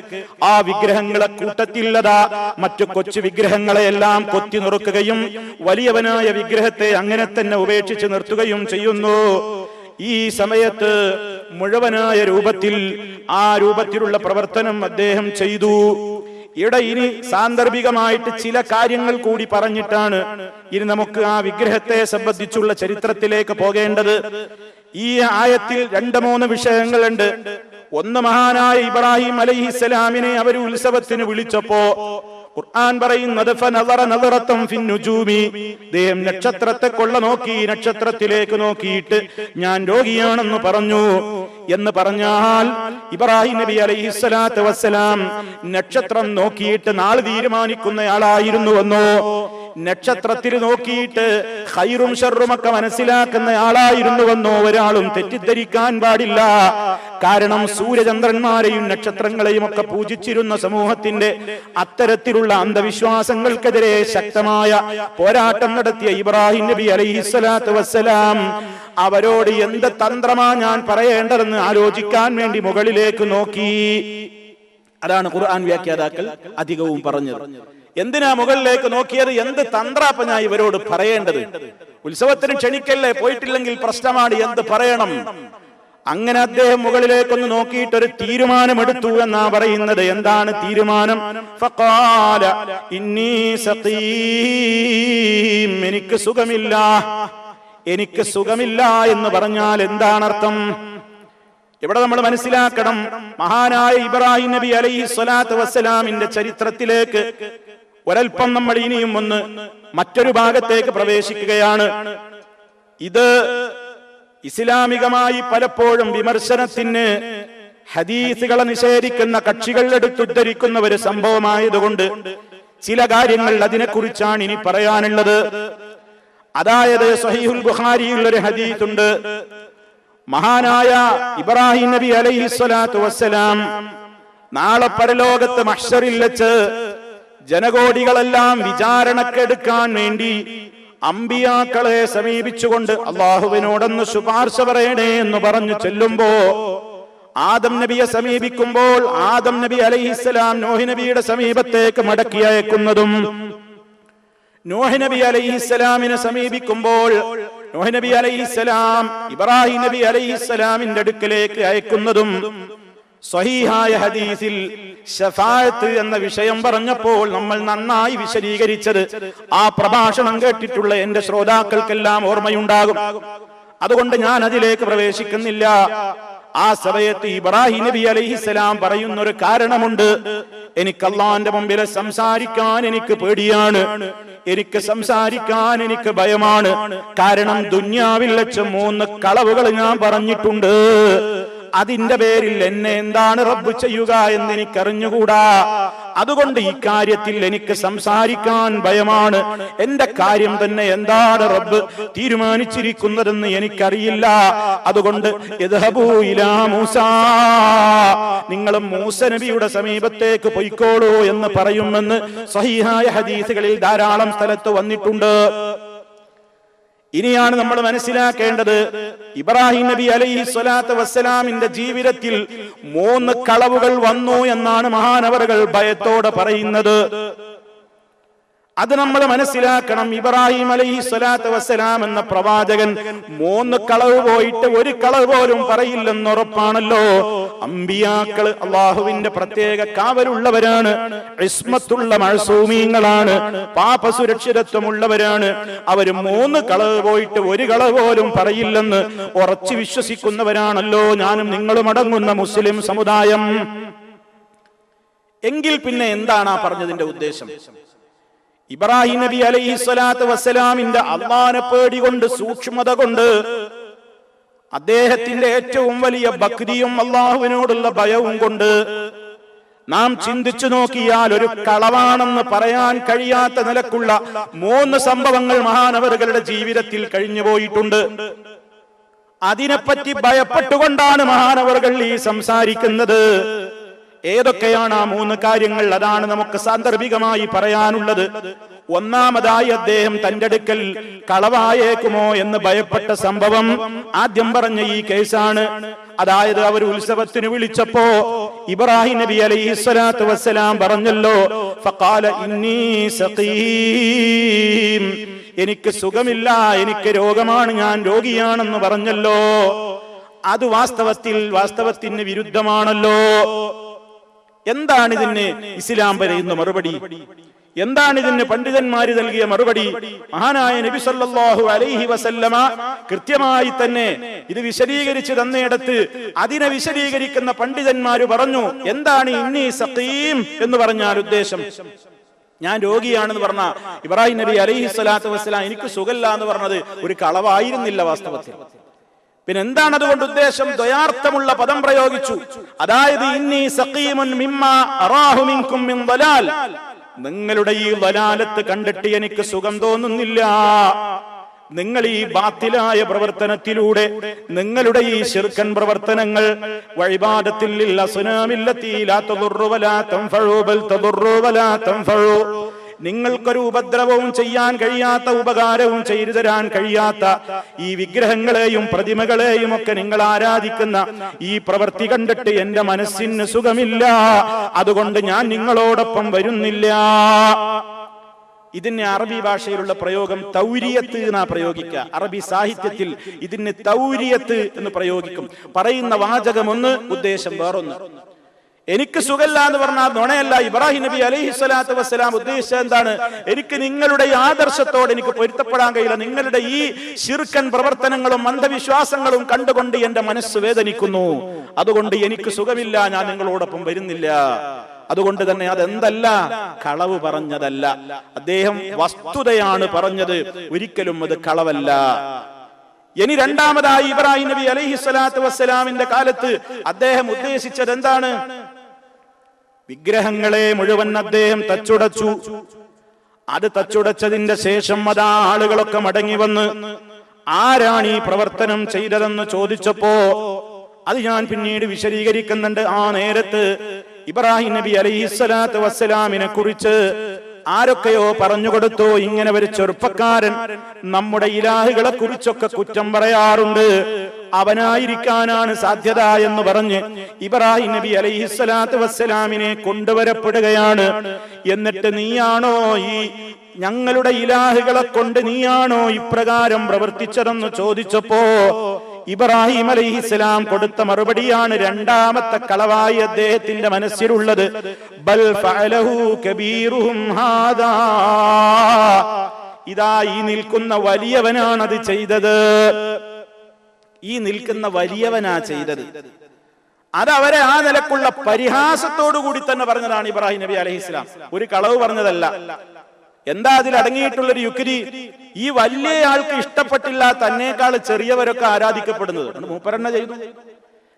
ആ വിഗ്രഹങ്ങളെ കൂട്ടത്തില്ലതാ മറ്റു കൊച്ചു വിഗ്രഹങ്ങളെ എല്ലാം കൊത്തി നുറുക്കുകയും വലിയവനായ വിഗ്രഹത്തെ അങ്ങനെ തന്നെ ഉപേക്ഷിച്ച് നിർത്തുകയും ചെയ്യുന്നു. ഈ സമയത്ത് മുഴുവനായ രൂപത്തിൽ ആ രൂപത്തിലുള്ള പ്രവർത്തനം അദ്ദേഹം ചെയ്തു. ഇവിടെ ഇനി സാന്ദർഭികമായിട്ട് ചില കാര്യങ്ങൾ കൂടി പറഞ്ഞിട്ടാണ് ഇനി നമുക്ക് ആ വിഗ്രഹത്തെ സംബന്ധിച്ചുള്ള ചരിത്രത്തിലേക്ക് പോകേണ്ടത്. ഈ ആയത്തിൽ 2-3 വിഷയങ്ങളുണ്ട്. ഒന്ന്, മഹാനായ ഇബ്രാഹിം അലൈഹിസ്സലാമിനെ അവർ ഉത്സവത്തിന് വിളിച്ചപ്പോ ഖുർആൻ പറയുന്നത് ഫനദറ നദറതൻ ഫിന്നുജൂമി, അദ്ദേഹം നക്ഷത്രത്തെ കൊള്ള നോക്കി, നക്ഷത്രത്തിലേക്ക് നോക്കിയിട്ട് ഞാൻ രോഗിയാണെന്ന് പറഞ്ഞു. എന്ന് പറഞ്ഞാൽ ഇബ്രാഹിം നബി അലൈഹിസ്സലാത്തു വസ്സലാം നക്ഷത്രം നോക്കിയിട്ട് നാളെ തീരുമാനിക്കുന്നയാളായിരുന്നുവെന്നോ, നക്ഷത്രത്തിൽ നോക്കിയിട്ട് ഖൈറും ഷർറുമൊക്കെ മനസ്സിലാക്കുന്ന ആളായിരുന്നുവെന്നോ ഒരാളും തെറ്റിദ്ധരിക്കാൻ പാടില്ല. കാരണം സൂര്യചന്ദ്രന്മാരെയും നക്ഷത്രങ്ങളെയും ഒക്കെ പൂജിച്ചിരുന്ന സമൂഹത്തിന്റെ അത്തരത്തിലുള്ള അന്ധവിശ്വാസങ്ങൾക്കെതിരെ ശക്തമായ പോരാട്ടം നടത്തിയ ഇബ്രാഹിം നബി അലൈഹിസ്സലാത്തു വസ്സലാം അവരോട് എന്ത് തന്ത്രമാ ഞാൻ പറയേണ്ടതെന്ന് ആലോചിക്കാൻ വേണ്ടി മുകളിലേക്ക് നോക്കി. അതാണ് ഖുർആൻ വ്യാഖ്യാതാക്കൾ അധികവും പറഞ്ഞത്. എന്തിനാ മുകളിലേക്ക് നോക്കിയത്? എന്ത് തന്ത്രാപ്പ ഞാൻ ഇവരോട് പറയേണ്ടത്? ഉത്സവത്തിന് ക്ഷണിക്കല്ലേ, പോയിട്ടില്ലെങ്കിൽ പ്രശ്നമാണ്, എന്ത് പറയണം? അങ്ങനെ അദ്ദേഹം മുകളിലേക്കൊന്ന് നോക്കിയിട്ട് ഒരു തീരുമാനമെടുത്തു എന്നാ പറയുന്നത്. എന്താണ് തീരുമാനം? ഫഖാല ഇന്നി സഖീം, എനിക്ക് സുഖമില്ല. എനിക്ക് സുഖമില്ല എന്ന് പറഞ്ഞാൽ എന്താണ് അർത്ഥം? ഇവിടെ നമ്മൾ മനസ്സിലാക്കണം, മഹാനായ ഇബ്രാഹിം നബി അലൈഹി സ്വലാത്തു വസ്സലാമിന്റെ ചരിത്രത്തിലേക്ക് ഒരൽപ്പം നമ്മൾ ഇനിയും ഒന്ന് മറ്റൊരു ഭാഗത്തേക്ക് പ്രവേശിക്കുകയാണ്. ഇത് ഇസ്ലാമികമായി പലപ്പോഴും വിമർശനത്തിന് ഹദീസുകളെ നിഷേധിക്കുന്ന കക്ഷികൾ എടുത്തുദ്ധരിക്കുന്ന ഒരു സംഭവമായതുകൊണ്ട് ചില കാര്യങ്ങൾ അതിനെക്കുറിച്ചാണ് ഇനി പറയാനുള്ളത്. അതായത് സ്വഹീഹുൽ ബുഖാരിയിൽ ഒരു ഹദീസ് ഉണ്ട്. മഹാനായ ഇബ്രാഹിം നബി അലൈഹി സ്വലാത്തു വസ്സലാം നാളെ പരലോകത്ത് മഹ്ശറിൽ വെച്ച് ജനകോടികളെല്ലാം വിചാരണക്കെടുക്കാൻ വേണ്ടി അമ്പിയാക്കളെ സമീപിച്ചുകൊണ്ട് അള്ളാഹുവിനോടൊന്ന് ശുപാർശ പറയണേ എന്ന് പറഞ്ഞു ചെല്ലുമ്പോ ആദം നബിയെ സമീപിക്കുമ്പോൾ ആദം നബി അലൈഹിസ്സലാം നോഹ് നബിയുടെ സമീപത്തേക്ക് മടക്കി അയക്കുന്നതും, നോഹ് നബി അലൈഹിസ്സലാമിനെ സമീപിക്കുമ്പോൾ നോഹ് നബി അലൈഹിസ്സലാം ഇബ്രാഹിം നബി അലൈഹിസ്സലാമിന്റെ അടുക്കലേക്ക് അയക്കുന്നതും, സ്വഹീഹായ ഹദീസിൽ ശഫാഅത്ത് എന്ന വിഷയം പറഞ്ഞപ്പോൾ നമ്മൾ നന്നായി വിശദീകരിച്ചത് ആ പ്രഭാഷണം കേട്ടിട്ടുള്ള എന്റെ ശ്രോതാക്കൾക്കെല്ലാം ഓർമ്മയുണ്ടാകും. അതുകൊണ്ട് ഞാൻ അതിലേക്ക് പ്രവേശിക്കുന്നില്ല. ആ സമയത്ത് ഇബ്രാഹിം നബി അലൈഹിസ്സലാം പറയുന്നൊരു കാരണമുണ്ട്. എനിക്ക് അല്ലാഹുവിന്റെ മുമ്പിൽ സംസാരിക്കാൻ എനിക്ക് പേടിയാണ്, എനിക്ക് സംസാരിക്കാൻ എനിക്ക് ഭയമാണ്. കാരണം ദുനിയാവിൽ വെച്ച് 3 കളവുകൾ ഞാൻ പറഞ്ഞിട്ടുണ്ട്. അതിന്റെ പേരിൽ എന്നെ എന്താണ് റബ്ബ് ചെയ്യുക എന്ന് എനിക്കറിഞ്ഞുകൂടാ. അതുകൊണ്ട് ഈ കാര്യത്തിൽ എനിക്ക് സംസാരിക്കാൻ ഭയമാണ്. എന്റെ കാര്യം തന്നെ എന്താണ് റബ്ബ് തീരുമാനിച്ചിരിക്കുന്നതെന്ന് എനിക്കറിയില്ല. അതുകൊണ്ട് ഇദ്ഹബൂ ഇലാ മൂസാ, നിങ്ങൾ മൂസ നബിയുടെ സമീപത്തേക്ക് പൊയ്ക്കോളൂ എന്ന് പറയുമെന്ന് സ്വഹീഹായ ഹദീസുകളിൽ ധാരാളം സ്ഥലത്ത് വന്നിട്ടുണ്ട്. ഇനിയാണ് നമ്മൾ മനസ്സിലാക്കേണ്ടത്, ഇബ്രാഹിം നബി അലൈഹി സ്വലാത്തു വസ്സലാമിന്റെ ജീവിതത്തിൽ 3 കളവുകൾ വന്നു എന്നാണ് മഹാനവറുകൾ ഭയത്തോടെ പറയുന്നത്. അത് നമ്മൾ മനസ്സിലാക്കണം. ഇബ്രാഹിം അലൈഹിസ്സലാത്തു വസ്സലാം എന്ന പ്രവാചകൻ 3 കളവ് പോയിട്ട് ഒരു കളവ് പോലും പറയില്ലെന്ന് ഉറപ്പാണല്ലോ. അമ്പിയാക്കൾ അള്ളാഹുവിന്റെ പ്രത്യേക കാവലുള്ളവരാണ്, ഇസ്മത്തുള്ള മഅ്സൂമീങ്ങളാണ്, പാപസുരക്ഷിതത്വമുള്ളവരാണ്. അവർ 3 കളവ് പോയിട്ട് ഒരു കളവ് പോലും പറയില്ലെന്ന് ഉറച്ചു വിശ്വസിക്കുന്നവരാണല്ലോ ഞാനും നിങ്ങളും അടങ്ങുന്ന മുസ്ലിം സമുദായം. എങ്കിൽ പിന്നെ എന്താണ് ആ പറഞ്ഞതിന്റെ ഉദ്ദേശം? ഇബ്രാഹിം നബി അലൈഹിസ്സലാത്തു വസ്സലാമിന്റെ അല്ലാഹുവിനെ പേടി കൊണ്ട്, സൂക്ഷ്മത കൊണ്ട്, അദ്ദേഹത്തിന്റെ ഏറ്റവും വലിയ ഭക്തിയും അള്ളാഹുവിനോടുള്ള ഭയവും കൊണ്ട് നാം ചിന്തിച്ചു നോക്കിയാൽ ഒരു കളവാണെന്ന് പറയാൻ കഴിയാത്ത നിലക്കുള്ള 3 സംഭവങ്ങൾ മഹാനവറുകളുടെ ജീവിതത്തിൽ കഴിഞ്ഞുപോയിട്ടുണ്ട്. അതിനെപ്പറ്റി ഭയപ്പെട്ടുകൊണ്ടാണ് മഹാനവറുകൾ ഈ സംസാരിക്കുന്നത്. ഏതൊക്കെയാണ് ആ 3 കാര്യങ്ങൾ? അതാണ് നമുക്ക് സാന്ദർഭികമായി പറയാനുള്ളത്. ഒന്നാമതായി അദ്ദേഹം തന്റെ അടുക്കൽ കളവായേക്കുമോ എന്ന് ഭയപ്പെട്ട സംഭവം ആദ്യം പറഞ്ഞ ഈ കേസാണ്. അതായത് അവർ ഉത്സവത്തിന് വിളിച്ചപ്പോ ഇബ്രാഹിം നബി അലൈഹിസ്സലാത്തു വസ്സലാം പറഞ്ഞല്ലോ, ഫഖാല ഇന്നീ സഖീം, എനിക്ക് സുഖമില്ല, എനിക്ക് രോഗമാണ്, ഞാൻ രോഗിയാണെന്ന് പറഞ്ഞല്ലോ. അത് വാസ്തവത്തിന് വിരുദ്ധമാണല്ലോ. എന്താണ് ഇതിന് ഇസ്ലാം പറയുന്ന മറുപടി? എന്താണ് ഇതിന് പണ്ഡിതന്മാര് നൽകിയ മറുപടി? മഹാനായ നബി സല്ലല്ലാഹു അലൈഹി വസല്ലമ കൃത്യമായി തന്നെ ഇത് വിശദീകരിച്ച് തന്നിടത്ത് അതിനെ വിശദീകരിക്കുന്ന പണ്ഡിതന്മാര് പറഞ്ഞു, എന്താണ് ഇന്നീ സഖീം എന്ന് പറഞ്ഞാൽ ഉദ്ദേശം? ഞാൻ രോഗിയാണെന്ന് പറഞ്ഞ ഇബ്രാഹിം നബി അലൈഹിസ്സലാത്തു വസ്സലാം എനിക്ക് സുഖമില്ല എന്ന് പറഞ്ഞത് ഒരു കളവായിരുന്നില്ല വാസ്തവത്തിൽ. പിന്നെ എന്താണ് അതുകൊണ്ട് ഉദ്ദേശം? ദ്വയാർത്ഥമുള്ള പദം പ്രയോഗിച്ചു. അതായത് ഇന്നി സഖീമുൻ മിമ്മാ അറാഹു മിൻകും മിൻ ദലാൽ, നിങ്ങളുടെ ഈ ദലാലത്ത് കണ്ടിട്ട് എനിക്ക് സുഖം തോന്നുന്നില്ല. നിങ്ങൾ ഈ ബാത്തിലായ പ്രവർത്തനത്തിലൂടെ, നിങ്ങളുടെ ഈ ശിർക്കൻ പ്രവർത്തനങ്ങൾ, വഇബാദത്തിൽ അസ്നാമില്ലത്തി ലാ തദുറു വലാ തൻഫഉ ബൽ തദുറു വലാ തൻഫഉ, നിങ്ങൾക്കൊരു ഉപദ്രവവും ചെയ്യാൻ കഴിയാത്ത, ഉപകാരവും ചെയ്തു തരാൻ കഴിയാത്ത ഈ വിഗ്രഹങ്ങളെയും പ്രതിമകളെയും ഒക്കെ നിങ്ങൾ ആരാധിക്കുന്ന ഈ പ്രവൃത്തി കണ്ടിട്ട് എന്റെ മനസ്സിന് സുഖമില്ല, അതുകൊണ്ട് ഞാൻ നിങ്ങളോടൊപ്പം വരുന്നില്ല. ഇതിന് അറബി ഭാഷയിലുള്ള പ്രയോഗം തൗരിയത്ത് എന്നാ പ്രയോഗിക്കുക. അറബി സാഹിത്യത്തിൽ ഇതിന് തൗരിയത്ത് എന്ന് പ്രയോഗിക്കും. പറയുന്ന വാചകം ഒന്ന്, ഉദ്ദേശം വേറൊന്ന്. എനിക്ക് സുഖമില്ല എന്ന് പറഞ്ഞാൽ നുണയല്ല. ഇബ്രാഹിം നബി അലൈഹിസ്സലാത്തു വസ്സലാം ഉദ്ദേശിച്ചത് എന്താണ്? എനിക്ക് നിങ്ങളുടെ ഈ ആദർശത്തോട് എനിക്ക് പൊരുത്തപ്പെടാൻ കഴിയില്ല, നിങ്ങളുടെ ഈ ശിർക്കൻ പ്രവർത്തനങ്ങളും അന്ധവിശ്വാസങ്ങളും കണ്ടുകൊണ്ട് എന്റെ മനസ്സ് വേദനിക്കുന്നു, അതുകൊണ്ട് എനിക്ക് സുഖമില്ല, ഞാൻ നിങ്ങളോടൊപ്പം വരുന്നില്ല. അതുകൊണ്ട് തന്നെ അതെന്തല്ല, കളവ് പറഞ്ഞതല്ല, അദ്ദേഹം വസ്തുതയാണ് പറഞ്ഞത്, ഒരിക്കലും അത് കളവല്ല. ഇനി രണ്ടാമതായി ഇബ്രാഹിം നബി അലൈഹിസ്സലാത്തു വസ്സലാമിന്റെ കാലത്ത് അദ്ദേഹം ഉദ്ദേശിച്ചത് എന്താണ്? വിഗ്രഹങ്ങളെ മുഴുവൻ അദ്ദേഹം തച്ചുടച്ചു. അത് തച്ചുടച്ചതിന്റെ ശേഷം അതാ ആളുകളൊക്കെ മടങ്ങി വന്ന് ആരാണ് ഈ പ്രവർത്തനം ചെയ്തതെന്ന് ചോദിച്ചപ്പോ, അത് ഞാൻ പിന്നീട് വിശദീകരിക്കുന്നുണ്ട്. ആ നേരത്ത് ഇബ്രാഹിം നബി അലൈഹിസ്സലാത്തു വസ്സലാമിനെ കുറിച്ച് ആരൊക്കെയോ പറഞ്ഞുകൊടുത്തു, ഇങ്ങനെ ഒരു ചെറുപ്പക്കാരൻ നമ്മുടെ ഇലാഹുകളെ കുറിച്ചൊക്കെ കുറ്റം പറയാറുണ്ട്, അവനായിരിക്കാനാണ് സാധ്യത എന്ന് പറഞ്ഞ് ഇബ്രാഹിം നബി അലൈഹിസ്സലാത്തു വസ്സലാമിനെ കൊണ്ടുവരപ്പെടുകയാണ്. എന്നിട്ട് നീയാണോ ഈ ഞങ്ങളുടെ ഇലാഹുകളെ കൊണ്ട് നീയാണോ ഇപ്രകാരം പ്രവർത്തിച്ചതെന്ന് ചോദിച്ചപ്പോ ഇബ്രാഹിം അലൈഹിസ്സലാം കൊടുത്ത മറുപടിയാണ് രണ്ടാമത്തെ കളവായി അദ്ദേഹത്തിന്റെ മനസ്സിലുള്ളത്. ബൽ ഫഅലഹു കബീറുഹും ഹാദാ, ഇതാ ഈ നിൽക്കുന്ന വലിയവനാണ് അത് ചെയ്തത്, ഈ നിൽക്കുന്ന വലിയവനാ ചെയ്തത്. അതവരെ ആ നിലക്കുള്ള പരിഹാസത്തോടു കൂടി തന്നെ പറഞ്ഞതാണ് ഇബ്രാഹിം നബി അലൈഹിസ്സലാം, ഒരു കളവ് പറഞ്ഞതല്ല. എന്താ അതിൽ അടങ്ങിയിട്ടുള്ളൊരു യുക്തി? ഈ വലിയ ആൾക്ക് ഇഷ്ടപ്പെട്ടില്ല തന്നേക്കാൾ ചെറിയവരൊക്കെ ആരാധിക്കപ്പെടുന്നത്, മൂപ്പരെന്നെ ചെയ്തു.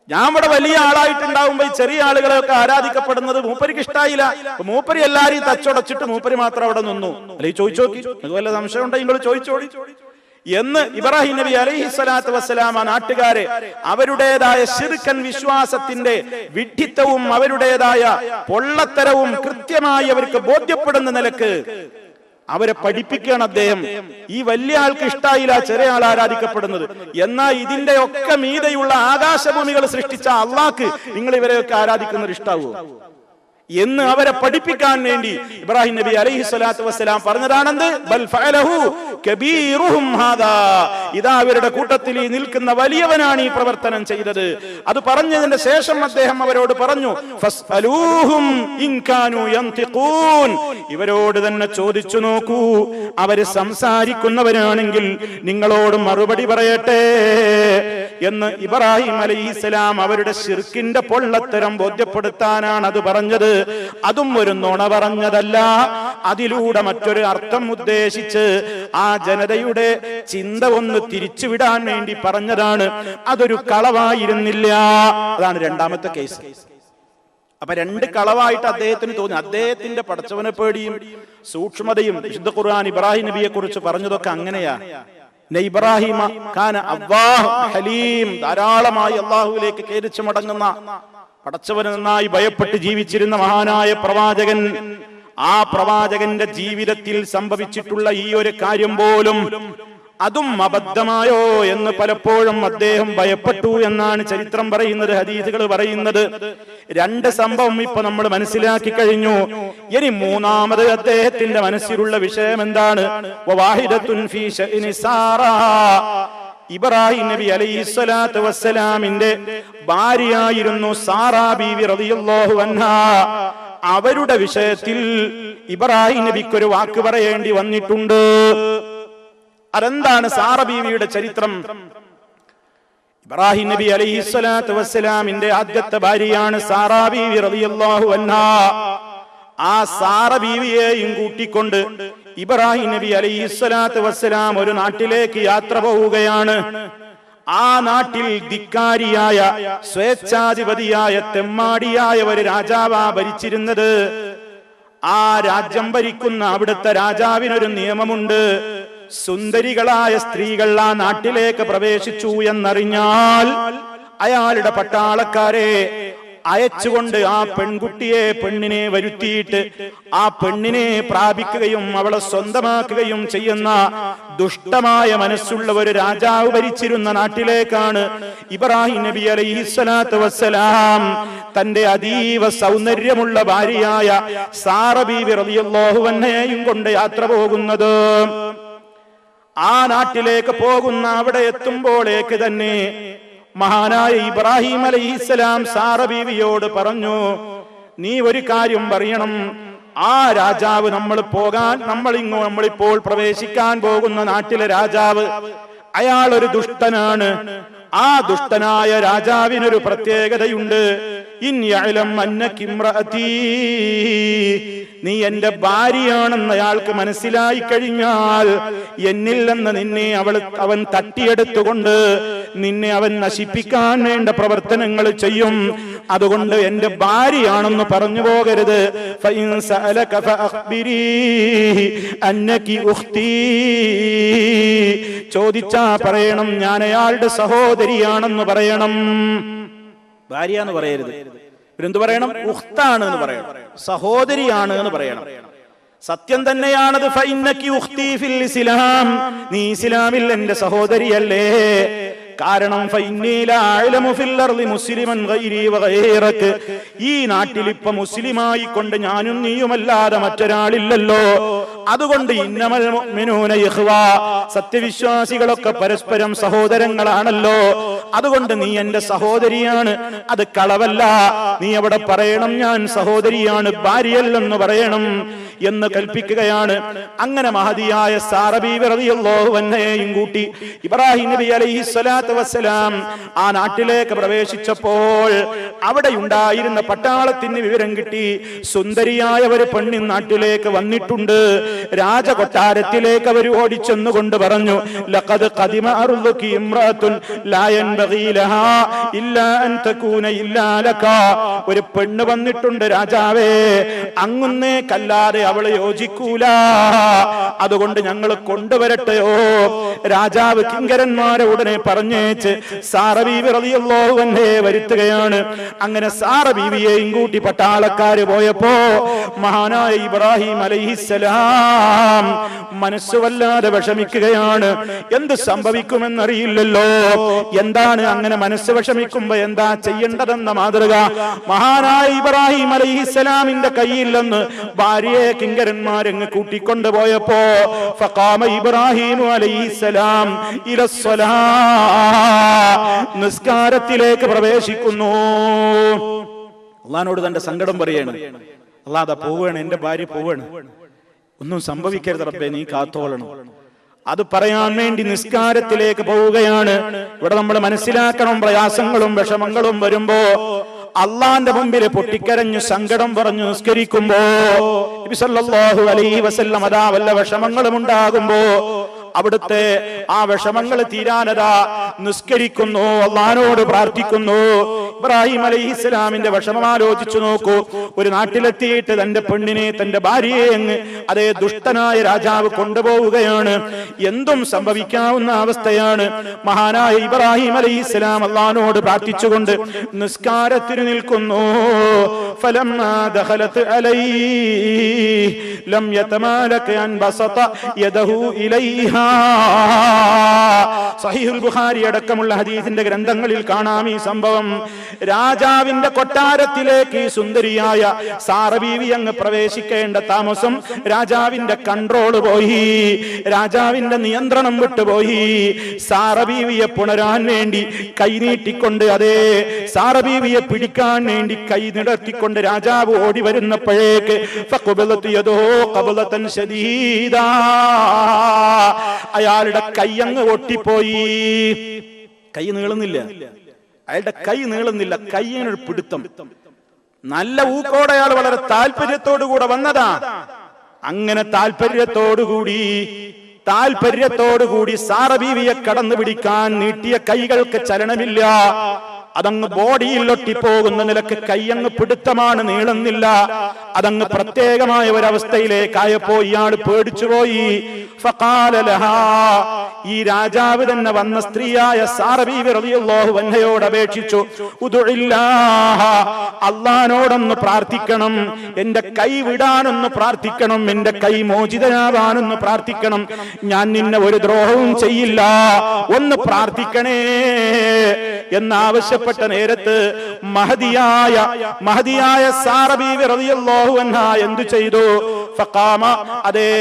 ഞാൻ ഇവിടെ വലിയ ആളായിട്ടുണ്ടാവുമ്പോ ഈ ചെറിയ ആളുകളെയൊക്കെ ആരാധിക്കപ്പെടുന്നത് മൂപ്പർക്ക് ഇഷ്ടായില്ല. മൂപ്പര് എല്ലാരെയും തച്ചുടച്ചിട്ട് മൂപ്പര് മാത്രം അവിടെ നിന്നു. അല്ലെങ്കിൽ ചോദിച്ചു നോക്കി, അതുപോലെ സംശയം ഉണ്ടെങ്കിൽ നിങ്ങൾ ചോദിച്ചോടി എന്ന് ഇബ്രാഹിം നബി അലൈഹിസ്സലാത്തു വസ്സലാം ആ നാട്ടുകാരെ അവരുടേതായ ശിർക്കൻ വിശ്വാസത്തിന്റെ വിഡ്ഢിത്തവും അവരുടേതായ പൊള്ളത്തരവും കൃത്യമായി അവർക്ക് ബോധ്യപ്പെടുന്ന നിലക്ക് അവരെ പഠിപ്പിക്കുകയാണ് അദ്ദേഹം. ഈ വലിയ ആൾക്ക് ഇഷ്ടായില്ല ചെറിയ ആൾ ആരാധിക്കപ്പെടുന്നത്, എന്നാൽ ഇതിന്റെ ഒക്കെ മീതെയുള്ള ആകാശഭൂമികൾ സൃഷ്ടിച്ച അള്ളാഹ്ക്ക് നിങ്ങൾ ഇവരെയൊക്കെ ആരാധിക്കുന്നത് ഇഷ്ടാവോ? എന്ന് അവരെ പഠിപ്പിക്കാൻ വേണ്ടി ഇബ്രാഹിം നബി അലൈഹി സ്വലാത്തു വസ്സലാം പറഞ്ഞതാണെന്ത്? ബൽ ഫഅലഹു കബീറുഹും ഹാദാ, ഇതാ അവരുടെ കൂട്ടത്തിൽ ഈ നിൽക്കുന്ന വലിയവനാണ് ഈ പ്രവർത്തനം ചെയ്തത്. അത് പറഞ്ഞതിന്റെ ശേഷം അദ്ദേഹം അവരോട് പറഞ്ഞു, ഫസ്അലൂഹും ഇൻ കാനൂ യൻതിഖൂൻ, ഇവരോട് തന്നെ ചോദിച്ചു നോക്കൂ, അവര് സംസാരിക്കുന്നവരാണെങ്കിൽ നിങ്ങളോട് മറുപടി പറയട്ടെ എന്ന് ഇബ്രാഹിം അലൈഹിസ്സലാം അവരുടെ ശിർക്കിന്റെ പൊള്ളത്തരം ബോധ്യപ്പെടുത്താനാണ് അത് പറഞ്ഞത്. അതും ഒരു നുണ പറഞ്ഞതല്ല, അതിലൂടെ മറ്റൊരു അർത്ഥം ഉദ്ദേശിച്ച് ആ ജനതയുടെ ചിന്ത ഒന്ന് തിരിച്ചുവിടാൻ വേണ്ടി പറഞ്ഞതാണ്. അതൊരു കളവായിരുന്നില്ല. അതാണ് രണ്ടാമത്തെ കേസ്. അപ്പൊ രണ്ട് കളവായിട്ട് അദ്ദേഹത്തിന് തോന്നി. അദ്ദേഹത്തിന്റെ പടച്ചവനെ പേടിയും സൂക്ഷ്മതയും വിശുദ്ധ ഖുർആൻ ഇബ്രാഹിം നബിയെ കുറിച്ച് പറഞ്ഞതൊക്കെ അങ്ങനെയാ. ഇബ്രാഹിമ കാന അവ്വാഹ് ഹലീം, ധാരാളമായി അള്ളാഹുവിലേക്ക് കേരിച്ചു മടങ്ങുന്ന, പടച്ചവന് നന്നായി ഭയപ്പെട്ട് ജീവിച്ചിരുന്ന മഹാനായ പ്രവാചകൻ. ആ പ്രവാചകന്റെ ജീവിതത്തിൽ സംഭവിച്ചിട്ടുള്ള ഈ ഒരു കാര്യം പോലും അതും അബദ്ധമായോ എന്ന് പലപ്പോഴും അദ്ദേഹം ഭയപ്പെട്ടു എന്നാണ് ചരിത്രം പറയുന്നത്, ഹദീസുകൾ പറയുന്നത്. രണ്ട് സംഭവം ഇപ്പൊ നമ്മൾ മനസ്സിലാക്കി കഴിഞ്ഞു. ഇനി മൂന്നാമത് അദ്ദേഹത്തിന്റെ മനസ്സിലുള്ള വിഷയം എന്താണ്? വവാഹിദത്തുൻ ഫീ ശഅനി സാറാ, ഇബ്രാഹിം നബി അലൈഹിസ്സലാത്തു വസ്സലാമിന്റെ ഭാര്യയായിരുന്നു സാറാ ബീവി റളിയല്ലാഹു അൻഹാ. അവരുടെ വിഷയത്തിൽ ഇബ്രാഹിം നബിക്കൊരു വാക്ക് പറയേണ്ടി വന്നിട്ടുണ്ട്. അതെന്താണ് സാറ ബീവിയുടെ ചരിത്രം? ഇബ്രാഹിം നബി അലൈഹിസ്സലാത്തു വസ്സലാമിന്റെ ആദ്യത്തെ ഭാര്യയാണ് സാറാ ബീവി റളിയല്ലാഹു അൻഹാ. ആ സാറ ബീവിയെയും കൂട്ടിക്കൊണ്ട് ഇബ്രാഹിം നബി അലൈഹിസ്സലാത്തു വസ്സലാം ഒരു നാട്ടിലേക്ക് യാത്ര പോവുകയാണ്. ആ നാട്ടിൽ ധിക്കാരിയായ സ്വേച്ഛാധിപതിയായ തെമ്മാടിയായ ഒരു രാജാവാ ഭരിച്ചിരുന്നത്. ആ രാജ്യം ഭരിക്കുന്ന അവിടുത്തെ രാജാവിനൊരു നിയമമുണ്ട്. സുന്ദരികളായ സ്ത്രീകൾ ആ നാട്ടിലേക്ക് പ്രവേശിച്ചു എന്നറിഞ്ഞാൽ അയാളുടെ പട്ടാളക്കാരെ അയച്ചുകൊണ്ട് ആ പെണ്ണിനെ വരുത്തിയിട്ട് ആ പെണ്ണിനെ പ്രാപിക്കുകയും അവളെ സ്വന്തമാക്കുകയും ചെയ്യുന്ന ദുഷ്ടമായ മനസ്സുള്ള ഒരു രാജാവ് ഭരിച്ചിരുന്ന നാട്ടിലേക്കാണ് ഇബ്രാഹിം നബി അലൈഹിസ്സലാത്തു വസ്സലാം തന്റെ അതീവ സൗന്ദര്യമുള്ള ഭാര്യയായ സാറ ബീവി റളിയല്ലാഹു അൻഹയെയും കൊണ്ട് യാത്ര പോകുന്നത്. ആ നാട്ടിലേക്ക് പോകുന്ന അവിടെ എത്തുമ്പോഴേക്ക് തന്നെ മഹാനായ ഇബ്രാഹിം അലൈഹിസ്സലാം സാറ ബീവിയോട് പറഞ്ഞു, നീ ഒരു കാര്യം പറയണം. ആ രാജാവ് നമ്മളിപ്പോൾ പ്രവേശിക്കാൻ പോകുന്ന നാട്ടിലെ രാജാവ് അയാൾ ഒരു ദുഷ്ടനാണ്. ആ ദുഷ്ടനായ രാജാവിനൊരു പ്രത്യേകതയുണ്ട്. ഇൻ യഅലം അന്നകി ഇംറഅതി, നീ എന്റെ ഭാര്യയാണെന്ന് അയാൾക്ക് മനസ്സിലായി കഴിഞ്ഞാൽ എന്നിൽ നിന്ന് നിന്നെ അവൻ തട്ടിയെടുത്തുകൊണ്ട് നിന്നെ അവൻ നശിപ്പിക്കാൻ വേണ്ട പ്രവർത്തനങ്ങൾ ചെയ്യും. അതുകൊണ്ട് എന്റെ ഭാര്യയാണെന്ന് പറഞ്ഞു പോകരുത്. ഫഇൻ സഅലക ഫഅഖ്ബിരി അന്നകി ഉഖ്തി, ചോദിച്ചാ പറയണം ഞാൻ അയാളുടെ സഹോദരിയാണെന്ന് പറയണം. ഭാര്യ എന്ന് പറയരുത്. എന്ത് പറയണം? ഉഖ്താണ് എന്ന് പറയണം, സഹോദരിയാണ് എന്ന് പറയണം. സത്യം തന്നെയാണത്. ഫഇന്നകി ഉഖ്തി ഫിൽ ഇസ്ലാം, നീ ഇസ്ലാമിൽ എന്റെ സഹോദരിയല്ലേ. കാരണം ഈ നാട്ടിൽ ഇപ്പൊ മുസ്ലിമായി കൊണ്ട് ഞാനും നീയുമല്ലാതെ മറ്റൊരാളില്ലല്ലോ. അതുകൊണ്ട് ഇന്നമൽ മുഅ്മിനൂന ഇഖ്വാ, സത്യവിശ്വാസികളൊക്കെ പരസ്പരം സഹോദരങ്ങളാണല്ലോ. അതുകൊണ്ട് നീ എന്റെ സഹോദരിയാണ്, അത് കളവല്ല. നീ അവിടെ പറയണം ഞാൻ സഹോദരിയാണ്, ഭാര്യയല്ലെന്ന് പറയണം എന്ന് കൽപ്പിക്കുകയാണ്. അങ്ങനെ മഹദിയായ സാറ ബീവി റളിയല്ലാഹു അൻഹയെയും കൂട്ടി ഇബ്രാഹിം നബി അലൈഹിസ്സലാത്തു വസ്സലാം ആ നാട്ടിലേക്ക് പ്രവേശിച്ചപ്പോൾ അവിടെ ഉണ്ടായിരുന്ന പട്ടാളത്തിന് വിവരം കിട്ടി, സുന്ദരിയായ ഒരു പെണ്ണ് നാട്ടിലേക്ക് വന്നിട്ടുണ്ട്. രാജകൊട്ടാരത്തിലേക്ക് അവർ ഓടിച്ചെന്നുകൊണ്ട് പറഞ്ഞു, ലഖദ് ഖദിമ അർളുകി ഇംറഅത്തുൻ ലാ യൻബഗി ലഹാ ഇല്ലാ അൻ തകൂന ഇല്ലാ ലക, ഒരു പെണ്ണ് വന്നിട്ടുണ്ട് രാജാവേ, അങ്ങുന്നേ കല്ലാതെ അവളെ യോജിക്കൂല, അതുകൊണ്ട് ഞങ്ങൾ കൊണ്ടുവരട്ടെയോ? രാജാവ് കിങ്കരന്മാരെ ഉടനെ പറഞ്ഞു പറഞ്ഞേച്ച് സാറ ബീവി റളിയല്ലാഹു അൻഹയെ വരുത്തുകയാണ്. അങ്ങനെ സാറ ബീവിയെയും കൂട്ടി പട്ടാളക്കാര് പോയപ്പോ മഹാനായ ഇബ്രാഹിം അലൈഹിസ്സലാം മനസ്സ് വല്ലാതെ വിഷമിക്കുകയാണ്. എന്ത് സംഭവിക്കുമെന്നറിയില്ലല്ലോ. എന്താണ് അങ്ങനെ മനസ്സ് വിഷമിക്കുമ്പോ എന്താ ചെയ്യേണ്ടതെന്ന മാതൃക മഹാനായ ഇബ്രാഹിം അലൈഹിസ്സലാമിന്റെ കയ്യിൽ നിന്ന് ഭാര്യയെ കിങ്കരന്മാരങ്ങ് കൂട്ടിക്കൊണ്ടുപോയപ്പോ ഫഖാമ ഇബ്രാഹിം അലൈഹിസ്സലാം ഇലസ്സലാ, നിസ്കാരത്തിലേക്ക് പ്രവേശിക്കുന്നു. അള്ളാഹിനോട് തന്റെ സങ്കടം പറയാണ്. അള്ളാഹ് അതാ പോവാണ്, എന്റെ ഭാര്യ പോവാണ്, ഒന്നും സംഭവിക്കരുത് റബ്ബേ, നീ കാത്തോളണം. അത് പറയാൻ വേണ്ടി നിസ്കാരത്തിലേക്ക് പോവുകയാണ്. ഇവിടെ നമ്മൾ മനസ്സിലാക്കണം, പ്രയാസങ്ങളും വിഷമങ്ങളും വരുമ്പോ അള്ളാന്റെ മുമ്പിൽ പൊട്ടിക്കരഞ്ഞു സങ്കടം പറഞ്ഞു നിസ്കരിക്കുമ്പോ നബി സല്ലല്ലാഹു അലൈഹി വസല്ലം അതാ വല്ല വിഷമങ്ങളും ഉണ്ടാകുമ്പോ അവിടുത്തെ ആ വിഷമങ്ങൾ തീരാനതാ നിസ്കരിക്കുന്നു, അള്ളാഹിനോട് പ്രാർത്ഥിക്കുന്നു. ഇബ്രാഹിം അലൈഹിസ്സലാമിന്റെ വിഷമം ആലോചിച്ചു നോക്കൂ. ഒരു നാട്ടിലെത്തിയിട്ട് തന്റെ പെണ്ണിനെ, തന്റെ ഭാര്യയെ അങ്ങ് അതേ ദുഷ്ടനായ രാജാവ് കൊണ്ടുപോവുകയാണ്. എന്തും സംഭവിക്കാവുന്ന അവസ്ഥയാണ്. മഹാനായ ഇബ്രാഹിം അലൈഹിസ്സലാം അള്ളാഹിനോട് പ്രാർത്ഥിച്ചുകൊണ്ട് നിസ്കാരത്തിന് നിൽക്കുന്നു. ഫലമ്മാ ദഖലത് അലൈഹി ലം യതമാലക അൻ ബസത യദഹു ഇലൈഹാ. സഹീഹുൽ ബുഖാരി അടക്കമുള്ള ഹദീസിന്റെ ഗ്രന്ഥങ്ങളിൽ കാണാം ഈ സംഭവം. രാജാവിന്റെ കൊട്ടാരത്തിലേക്ക് ഈ സുന്ദരിയായ സാറ ബീവി അങ്ങ് പ്രവേശിക്കേണ്ട താമസം രാജാവിന്റെ കൺട്രോൾ പോയി, രാജാവിന്റെ നിയന്ത്രണം വിട്ടുപോയി. സാറ ബീവിയെ പുണരാൻ വേണ്ടി കൈനീട്ടിക്കൊണ്ട്, അതേ സാറ ബീവിയെ പിടിക്കാൻ വേണ്ടി കൈ നിടർത്തിക്കൊണ്ട് രാജാവ് ഓടി വരുന്നപ്പോഴേക്ക് ഫഖബലത് യദോ ഖബലതൻ ശദീദാ, അയാളുടെ കൈ അങ്ങ് ഒട്ടിപ്പോയി. കൈ നീളുന്നില്ല, അയാളുടെ കൈ നീളുന്നില്ല, കൈയിനൊരു പിടുത്തം. നല്ല ഊക്കോടെ അയാൾ വളരെ താല്പര്യത്തോടു കൂടെ വന്നതാ. അങ്ങനെ താല്പര്യത്തോടുകൂടി സാറ ബീവിയെ കടന്നു പിടിക്കാൻ നീട്ടിയ കൈകൾക്ക് ചലനമില്ല. അതങ്ങ് ബോഡിയിൽ ഒട്ടിപ്പോകുന്ന നിലക്ക് കൈയങ്ങ് പിടുത്തമാണ്, നീളുന്നില്ല. അതങ്ങ് പ്രത്യേകമായ ഒരവസ്ഥയിലേക്കായപ്പോ ഇയാൾ പേടിച്ചുപോയി. ഫഖാല ലഹാ, ഈ രാജാവ് തന്നെ വന്ന സ്ത്രീയായ സാറ ബീവി റളിയല്ലാഹു അൻഹയോട് അപേക്ഷിച്ചു, ഉദുഇല്ലാഹ, അല്ലാഹുവോടൊന്ന് പ്രാർത്ഥിക്കണം, എന്റെ കൈ വിടാനൊന്ന് പ്രാർത്ഥിക്കണം, എന്റെ കൈ മോചിതനാവാനൊന്ന് പ്രാർത്ഥിക്കണം, ഞാൻ നിന്നെ ഒരു ദ്രോഹവും ചെയ്യില്ല, ഒന്ന് പ്രാർത്ഥിക്കണേ എന്നാവശ്യപ്പെട്ട നേരത്ത് മഹദിയായ സാറ ബീവി റളിയല്ലാഹു അൻഹ എന്തു ചെയ്തു? ഫഖാമ, അതേ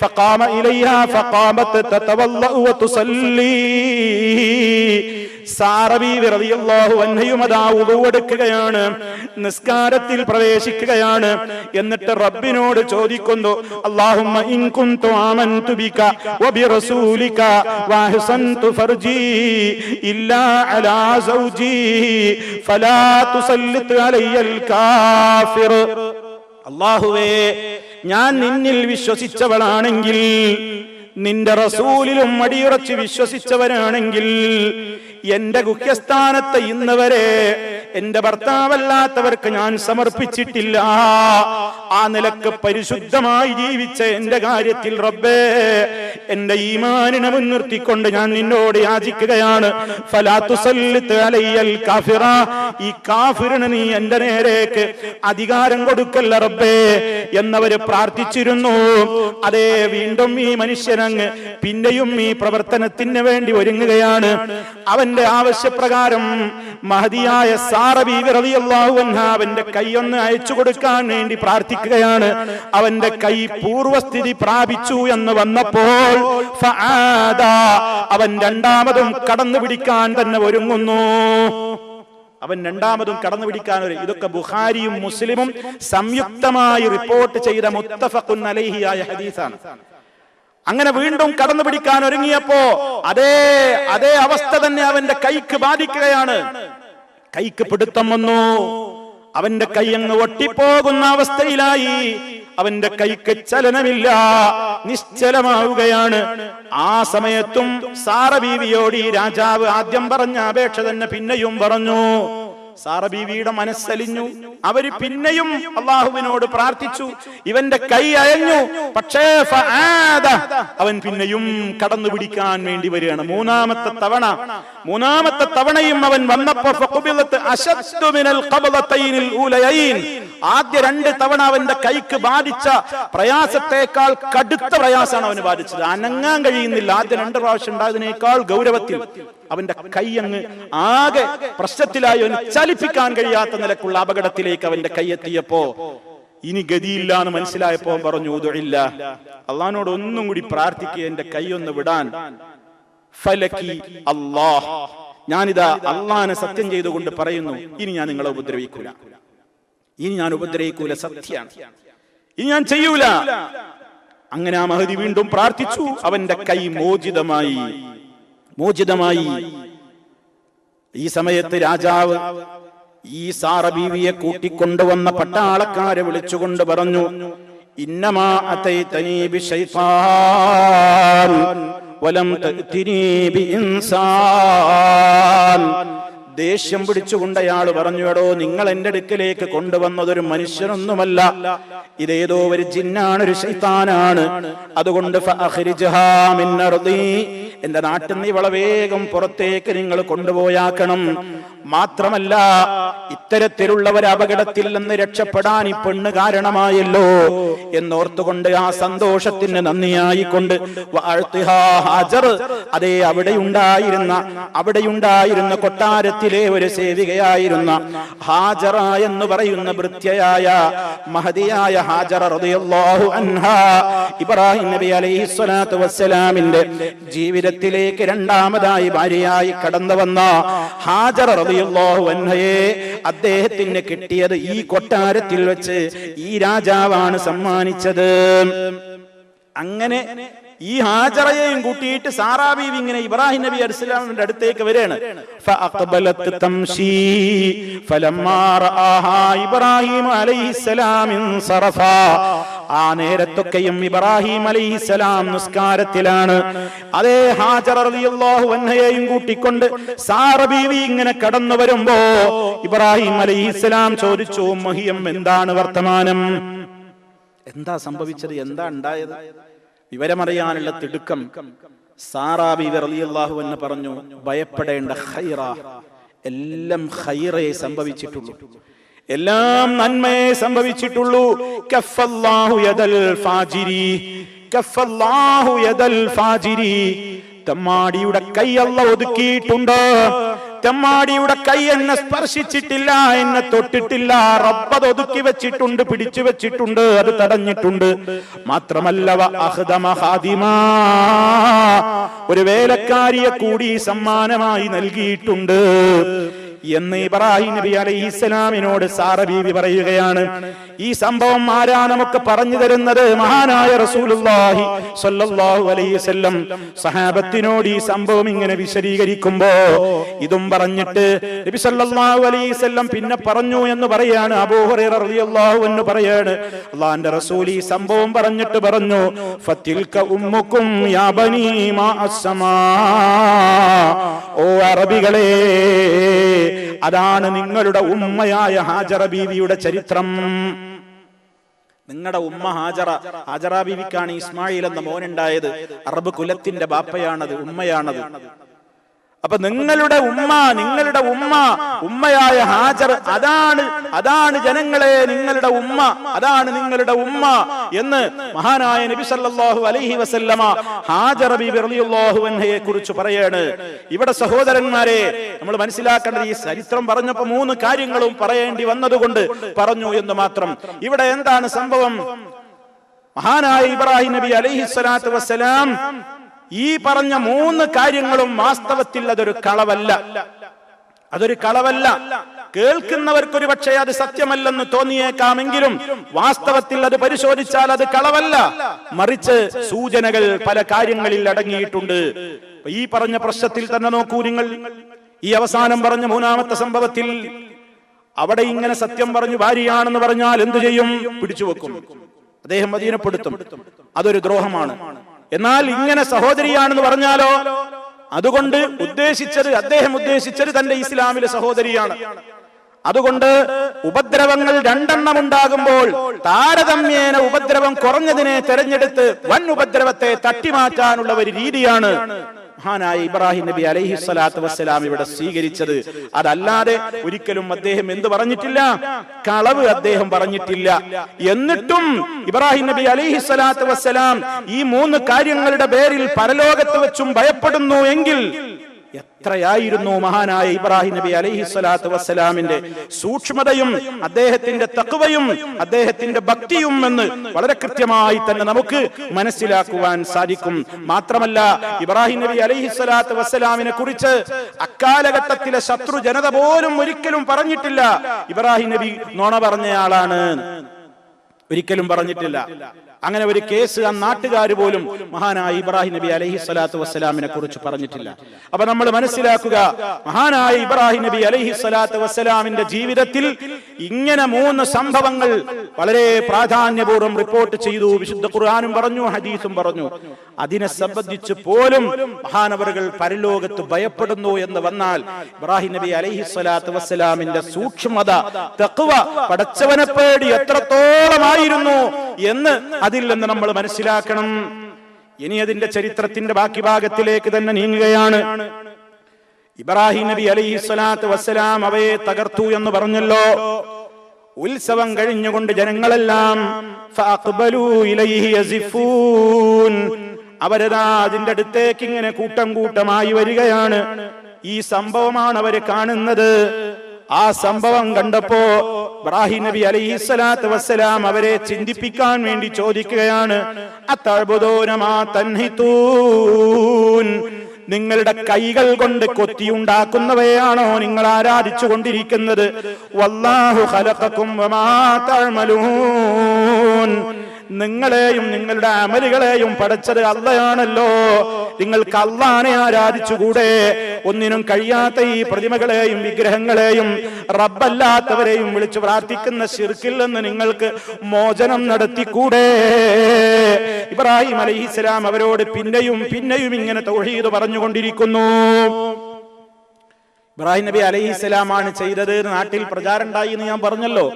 ഫഖാമ ഇലൈഹാ ഫഖാമത് തതവല്ലഉ വതുസല്ലി. സാറ ബീവി റളിയല്ലാഹു അൻഹയും അതാ വുദു എടുക്കുകയാണ്, നിസ്കാരത്തിൽ പ്രവേശിക്കുകയാണ്. എന്നിട്ട് റബ്ബിനോട് ചോദിക്കുന്നു, അല്ലാഹുമ്മ ഇൻ കുൻതു ആമൻതു ബിക വബിറസൂലിക വഅഹ്സൻതു ഫർജി ഇല്ലാ അലാ സൗജി ഫലാ തുസല്ലിത് അലയ്യൽ കാഫിർ. അല്ലാഹുവേ, ഞാൻ നിന്നിൽ വിശ്വസിച്ചവളാണെങ്കിൽ, നിന്റെ റസൂലിലും അടിയുറച്ച് വിശ്വസിച്ചവരാണെങ്കിൽ, എന്റെ ഗുഹ്യസ്ഥാനത്ത് ഇന്ന് വരെ എന്റെ ഭർത്താവല്ലാത്തവർക്ക് ഞാൻ സമർപ്പിച്ചിട്ടില്ല. ആ നിലക്ക് പരിശുദ്ധമായി ജീവിച്ച എന്റെ കാര്യത്തിൽ റബ്ബേ, എന്റെ ഈമാനിനെ മുൻനിർത്തിക്കൊണ്ട് ഞാൻ നിന്നോട് യാചിക്കുകയാണ്. ഫലാ തുസല്ലിത് അലയ്യൽ കാഫിറ, ഈ കാഫിറിന് നീ എന്റെ നേരേക്ക് അധികാരം കൊടുക്കല്ല റബ്ബേ എന്നവര് പ്രാർത്ഥിച്ചിരുന്നു. അതേ, വീണ്ടും ഈ മനുഷ്യനങ്ങ് പിന്നെയും ഈ പ്രവർത്തനത്തിന് വേണ്ടി ഒരുങ്ങുകയാണ്. അവന്റെ ആവശ്യപ്രകാരം മഹദിയായ സാറ ബീവി റളിയല്ലാഹു അൻഹ അവന്റെ കൈ ഒന്ന് അയച്ചു കൊടുക്കാൻ വേണ്ടി പ്രാർത്ഥിക്കുകയാണ്. അവന്റെ കൈ പൂർവസ്ഥിതി പ്രാപിച്ചു എന്ന് വന്നപ്പോൾ അവൻ രണ്ടാമതും കടന്നു പിടിക്കാൻ തന്നെ ഒരുങ്ങുന്നു. ഇതൊക്കെ ബുഖാരിയും മുസ്ലിമും സംയുക്തമായി റിപ്പോർട്ട് ചെയ്ത മുത്തഫഖുൻ അലൈഹി ആയ ഹദീസാണ്. അങ്ങനെ വീണ്ടും കടന്നു പിടിക്കാൻ ഒരുങ്ങിയപ്പോ അതേ അവസ്ഥ തന്നെ അവന്റെ കൈക്ക് ബാധിക്കുകയാണ്. കൈക്ക് പിടുത്തം വന്നു, അവന്റെ കൈ അങ്ങ് ഒട്ടിപ്പോകുന്ന അവസ്ഥയിലായി. അവന്റെ കൈക്ക് ചലനമില്ല, നിശ്ചലമാവുകയാണ്. ആ സമയത്തും സാറ ബീവിയോട് ഈ രാജാവ് ആദ്യം പറഞ്ഞ അപേക്ഷ തന്നെ പിന്നെയും പറഞ്ഞു. സാറ ബീവിയുടെ മനസ്സലിഞ്ഞു. അവര് പിന്നെയും അള്ളാഹുവിനോട് പ്രാർത്ഥിച്ചു. ഇവന്റെ കൈ അയഞ്ഞു, പക്ഷേ അവൻ പിന്നെയും കടന്നു പിടിക്കാൻ വേണ്ടി വരികയാണ്. മൂന്നാമത്തെ തവണയും അവൻ വന്നപ്പോ ആദ്യ 2 തവണ അവന്റെ കൈക്ക് ബാധിച്ച പ്രയാസത്തെക്കാൾ കടുത്ത പ്രയാസമാണ് അവന് ബാധിച്ചത്. അനങ്ങാൻ കഴിയുന്നില്ല. ആദ്യ 2 പ്രാവശ്യം ഉണ്ടായതിനേക്കാൾ ഗൗരവത്തിൽ അവന്റെ കൈ അങ്ങ് ആകെ പ്രശ്നത്തിലായി. അവന് ചലിപ്പിക്കാൻ കഴിയാത്ത നിലക്കുള്ള അപകടത്തിലേക്ക് അവന്റെ കൈ എത്തിയപ്പോ ഇനി ഗതിയില്ല എന്ന് മനസ്സിലായപ്പോ പറഞ്ഞു, ഉദുഇല്ല, അള്ളാഹിനോട് ഒന്നും കൂടി പ്രാർത്ഥിക്കുക, എന്റെ കൈ ഒന്ന് വിടാൻ. ഫലക്കി അല്ലാഹ്, ഞാനിതാ അള്ളാഹിനെ സത്യം ചെയ്തുകൊണ്ട് പറയുന്നു, ഇനി ഞാൻ നിങ്ങളെ ഉപദ്രവിക്കൂല, സത്യാണ്, ഇനി ഞാൻ ചെയ്യൂല. അങ്ങനെ ആ മഹദി വീണ്ടും പ്രാർത്ഥിച്ചു. അവന്റെ കൈ മോചിതമായി. ഈ സമയത്ത് രാജാവ് ഈ സാറ ബീവിയെ കൂട്ടിക്കൊണ്ടുവന്ന പട്ടാളക്കാരെ വിളിച്ചുകൊണ്ട് പറഞ്ഞു, ഇന്നമാ അതൈതനീ ബിശൈത്താൻ വലം തഅ്തിനീ ബിഇൻസാൻ. ദേഷ്യം പിടിച്ചുകൊണ്ട് അയാൾ പറഞ്ഞു, എടോ, നിങ്ങൾ എന്റെ അടുക്കലേക്ക് കൊണ്ടുവന്നതൊരു മനുഷ്യനൊന്നുമല്ല, ഇതേതോ ഒരു ജിന്നാണ്, ഒരു ശൈത്താനാണ്. അതുകൊണ്ട് ഫഅഖ്രിജ്ഹാ മിൻ അർദി, എന്റെ നാട്ടിൽ നിന്ന് ഇവളെ വേഗം പുറത്തേക്ക് നിങ്ങൾ കൊണ്ടുപോയാക്കണം. മാത്രമല്ല, ഇത്തരത്തിലുള്ള ഒരു അപകടത്തിൽ നിന്ന് രക്ഷപ്പെടാൻ ഈ പെണ്ണ് കാരണമായല്ലോ എന്നോർത്തുകൊണ്ട് ആ സന്തോഷത്തിന് നന്ദിയായിക്കൊണ്ട് ഹാജർ, അതേ അവിടെയുണ്ടായിരുന്ന കൊട്ടാരത്തിലെ ഒരു സേവികയായിരുന്ന ഹാജറ എന്ന് പറയുന്ന ഭൃത്യയായ മഹദിയായ ഹാജറ റളിയല്ലാഹു അൻഹാ, ഇബ്രാഹിം നബി അലൈഹിസ്സലാത്തു വസ്സലാമിന്റെ ജീവിതത്തിലേക്ക് 2ാമതായി ഭാര്യയായി കടന്നു വന്ന ഹാജറ റളിയല്ലാഹു അൻഹയെ അദ്ദേഹത്തിന് കിട്ടിയത് ഈ കൊട്ടാരത്തിൽ വെച്ച് ഈ രാജാവാണ് സമ്മാനിച്ചത്. അങ്ങനെ ഈ ഹാജറയെയും കൂട്ടിയിട്ട് സാറാ ബീവി ഇങ്ങനെ ഇബ്രാഹിം നബി അലൈഹിസ്സലാമിന്റെ അടുത്തേക്ക് വരികയാണ്. ഫഅഖ്ബലത് തംശി ഫലമ്മാ റആഹാ ഇബ്രാഹിം അലൈഹിസ്സലാം ഇൻസറഫ. ആ നേരത്തൊക്കെയും ഇബ്രാഹിം അലൈഹിസ്സലാം നിസ്കാരത്തിലാണ്. അതേ ഹാജറ റളിയല്ലാഹു അൻഹയെയും കൂട്ടിക്കൊണ്ട് സാറ ബീവി ഇങ്ങനെ കടന്നു വരുമ്പോ ഇബ്രാഹിം അലൈഹിസ്സലാം ചോദിച്ചു, മഹിയം, എന്താണ് വർത്തമാനം? എന്താ സംഭവിച്ചത്? എന്താ ഉണ്ടായത്? വിവരമറിയാനുള്ള തിടുക്കം സാറാ ബീവി റളിയല്ലാഹു അൻഹ പറഞ്ഞു, ഭയപ്പെടേണ്ട, ഖൈറ, എല്ലാം ഖൈറേ സംഭവിച്ചിട്ടുള്ളൂ, എല്ലാം നന്മയെ സംഭവിച്ചിട്ടുള്ളൂ. കഫല്ലാഹു യദൽ ഫാജിരി, കഫല്ലാഹു യദൽ ഫാജിരി. തെമ്മാടിയുടെ കൈ അല്ലാഹു ഒതുക്കിയിട്ടുണ്ട്. തെമ്മാടിയുടെ കൈ എന്നെ സ്പർശിച്ചിട്ടില്ല, എന്നെ തൊട്ടിട്ടില്ല. റബ്ബ് ഒതുക്കി വെച്ചിട്ടുണ്ട്, പിടിച്ചു വെച്ചിട്ടുണ്ട്, അത് തടഞ്ഞിട്ടുണ്ട്. മാത്രമല്ല ഒരു വേലക്കാരിയെ കൂടി സമ്മാനമായി നൽകിയിട്ടുണ്ട് എന്ന് ഇബ്രാഹിം നബി അലൈഹിസ്സലാമിനോട് സാറ ബീവി പറയുകയാണ്. ഈ സംഭവം ആരാ നമുക്ക് പറഞ്ഞു തരുന്നത്? മഹാനായ റസൂലുള്ളാഹി സ്വല്ലല്ലാഹു അലൈഹി വസല്ലം സഹാബത്തിനോട് ഈ സംഭവം ഇങ്ങനെ വിശദീകരിക്കുമ്പോ ഇതും പറഞ്ഞിട്ട് നബി സല്ലല്ലാഹു അലൈഹി വസല്ലം പിന്നെ പറഞ്ഞു എന്ന് പറയാണ്. അബൂ ഹുറൈറ റളിയല്ലാഹു അൻഹു പറയാണ്, അല്ലാഹുവിന്റെ റസൂൽ ഈ സംഭവം പറഞ്ഞിട്ട് പറഞ്ഞു, ഫതിൽക ഉമ്മുക്കും യാ ബനീ മാ അസ്സമാ. ഓ അറബികളെ, അതാണ് നിങ്ങളുടെ ഉമ്മയായ ഹാജറ ബീവിയുടെ ചരിത്രം. നിങ്ങളുടെ ഉമ്മ ഹാജറ ബീവിക്കാണ് ഇസ്മായിൽ എന്ന മോനുണ്ടായത്. അറബ് കുലത്തിന്റെ ബാപ്പയാണത്, ഉമ്മയാണത്. അപ്പൊ നിങ്ങളുടെ ഉമ്മയായ ഹാജർ, അതാണ് ജനങ്ങളെ നിങ്ങളുടെ ഉമ്മ, അതാണ് നിങ്ങളുടെ ഉമ്മ എന്ന് മഹാനായ നബി സല്ലല്ലാഹു അലൈഹി വസല്ലമ ഹാജറ ബീബി റളിയല്ലാഹു അൻഹയെ കുറിച്ച് പറയാണ്. ഇവിടെ സഹോദരന്മാരെ, നമ്മൾ മനസ്സിലാക്കേണ്ടത്, ഈ ചരിത്രം പറഞ്ഞപ്പോ 3 കാര്യങ്ങളും പറയേണ്ടി വന്നതുകൊണ്ട് പറഞ്ഞു എന്ന് മാത്രം. ഇവിടെ എന്താണ് സംഭവം? മഹാനായ ഇബ്രാഹിം നബി അലൈഹിസ്സലാത്തു വസ്സലാം ഈ പറഞ്ഞ 3 കാര്യങ്ങളും വാസ്തവത്തിൽ അതൊരു കളവല്ല. കേൾക്കുന്നവർക്കൊരു പക്ഷേ അത് സത്യമല്ലെന്ന് തോന്നിയേക്കാമെങ്കിലും വാസ്തവത്തിൽ അത് പരിശോധിച്ചാൽ അത് കളവല്ല, മറിച്ച് സൂചനകൾ പല കാര്യങ്ങളിൽ അടങ്ങിയിട്ടുണ്ട്. ഈ പറഞ്ഞ പ്രശ്നത്തിൽ തന്നെ നോക്കൂ നിങ്ങൾ. ഈ അവസാനം പറഞ്ഞ 3ാമത്തെ സംഭവത്തിൽ അവിടെ ഇങ്ങനെ സത്യം പറഞ്ഞു ഭാര്യയാണെന്ന് പറഞ്ഞാൽ എന്തു ചെയ്യും? പിടിച്ചു വെക്കും, അദ്ദേഹം അധീനപ്പെടുത്തും. അതൊരു ദ്രോഹമാണ്. എന്നാൽ ഇങ്ങനെ സഹോദരിയാണെന്ന് പറഞ്ഞാലോ, അതുകൊണ്ട് അദ്ദേഹം ഉദ്ദേശിച്ചത് തന്റെ ഇസ്ലാമിലെ സഹോദരിയാണ്. അതുകൊണ്ട് ഉപദ്രവങ്ങൾ രണ്ടെണ്ണം ഉണ്ടാകുമ്പോൾ താരതമ്യേന ഉപദ്രവം കുറഞ്ഞതിനെ തെരഞ്ഞെടുത്ത് വൻ ഉപദ്രവത്തെ തട്ടിമാറ്റാനുള്ള ഒരു രീതിയാണ് മഹാനായ ഇബ്രാഹിം നബി അലൈഹിസ്സലാത്തു വസ്സലാം ഇവിടെ സ്വീകരിച്ചത്. അതല്ലാതെ ഒരിക്കലും അദ്ദേഹം എന്ത് പറഞ്ഞിട്ടില്ല? കളവ് അദ്ദേഹം പറഞ്ഞിട്ടില്ല. എന്നിട്ടും ഇബ്രാഹിം നബി അലൈഹിസ്സലാത്തു വസ്സലാം ഈ 3 കാര്യങ്ങളുടെ പേരിൽ പരലോകത്ത് വെച്ചും ഭയപ്പെടുന്നു എങ്കിൽ എത്രയായിരുന്നു മഹാനായ ഇബ്രാഹിം നബി അലൈഹിസ്സലാത്തു വസ്സലാമിന്റെ സൂക്ഷ്മതയും അദ്ദേഹത്തിന്റെ തഖ്വയും അദ്ദേഹത്തിന്റെ ഭക്തിയും എന്ന് വളരെ കൃത്യമായി തന്നെ നമുക്ക് മനസ്സിലാക്കുവാൻ സാധിക്കും. മാത്രമല്ല, ഇബ്രാഹിം നബി അലൈഹിസ്സലാത്തു വസ്സലാമിനെ കുറിച്ച് അക്കാലഘട്ടത്തിലെ ശത്രു ജനത പോലും ഒരിക്കലും പറഞ്ഞിട്ടില്ല ഇബ്രാഹിം നബി നുണ പറഞ്ഞയാളാണ്, ഒരിക്കലും പറഞ്ഞിട്ടില്ല. അങ്ങനെ ഒരു കേസ് ആ നാട്ടുകാർ പോലും മഹാനായ ഇബ്രാഹിം നബി അലൈഹിസ്സലാത്തു വസ്സലാമിനെ കുറിച്ച് പറഞ്ഞിട്ടില്ല. അപ്പൊ നമ്മൾ മനസ്സിലാക്കുക, മഹാനായ ഇബ്രാഹിം നബി അലൈഹിസ്സലാത്തു വസ്സലാമിന്റെ ജീവിതത്തിൽ ഇങ്ങനെ 3 സംഭവങ്ങൾ വളരെ പ്രാധാന്യപൂർവ്വം റിപ്പോർട്ട് ചെയ്തു. വിശുദ്ധ ഖുർആനും പറഞ്ഞു, ഹദീസും പറഞ്ഞു. അതിനെ സംബന്ധിച്ച് പോലും മഹാനവറുകൾ പരലോകത്ത് ഭയപ്പെടുന്നു എന്ന് വന്നാൽ ഇബ്രാഹിം നബി അലൈഹിസ്സലാത്തു വസ്സലാമിന്റെ സൂക്ഷ്മത, തഖ്വ, പടച്ചവനെ പേടി എത്രത്തോളമായിരുന്നു എന്ന് അതിൽ നിന്ന് നമ്മൾ മനസ്സിലാക്കണം. ഇനി അതിന്റെ ചരിത്രത്തിന്റെ ബാക്കി ഭാഗത്തിലേക്ക് തന്നെ നീങ്ങുകയാണ്. ഇബ്രാഹിം നബി അലൈഹിസ്സലാത്തു വസ്സലാം അവയെ തകർത്തു എന്ന് പറഞ്ഞല്ലോ. ഉത്സവം കഴിഞ്ഞുകൊണ്ട് ജനങ്ങളെല്ലാം ഫഅഖ്ബലൂ ഇലൈഹി യസിഫൂൻ, അവരതാ അതിന്റെ അടുത്തേക്ക് ഇങ്ങനെ കൂട്ടം കൂട്ടമായി വരികയാണ്. ഈ സംഭവമാണ് അവര് കാണുന്നത്. ആ സംഭവം കണ്ടപ്പോ ഇബ്രാഹിം നബി അലൈഹിസ്സലാത്തു വസ്സലാം അവരെ ചിന്തിപ്പിക്കാൻ വേണ്ടി ചോദിക്കുകയാണ്, അത്തഅ്ബുദൂന മാ തൻഹിതൂൻ, നിങ്ങളുടെ കൈകൾ കൊണ്ട് കൊത്തിയുണ്ടാക്കുന്നവയാണോ നിങ്ങൾ ആരാധിച്ചു കൊണ്ടിരിക്കുന്നത്? വല്ലാഹു ഖലഖകും വമാ തഅമലൂൻ, നിങ്ങളെയും നിങ്ങളുടെ അമലുകളെയും പടച്ചത് അല്ലാഹയാണല്ലോ. നിങ്ങൾക്ക് അല്ലാഹനെ ആരാധിച്ചുകൂടെ? ഒന്നിനും കഴിയാത്ത ഈ പ്രതിമകളെയും വിഗ്രഹങ്ങളെയും റബ്ബല്ലാത്തവരെയും വിളിച്ചു പ്രാർത്ഥിക്കുന്ന ശിർക്കിൽ നിന്ന് നിങ്ങൾക്ക് മോചനം നടത്തിക്കൂടെ? ഇബ്രാഹിം അലൈഹിസ്സലാം അവരോട് പിന്നെയും പിന്നെയും ഇങ്ങനെ തൗഹീദ് പറഞ്ഞുകൊണ്ടിരിക്കുന്നു. ഇബ്രാഹിം നബി അലൈഹിസ്സലാമാണ് ചെയ്തത് നാട്ടിൽ പ്രചാരം ഉണ്ടായി എന്ന് ഞാൻ പറഞ്ഞല്ലോ.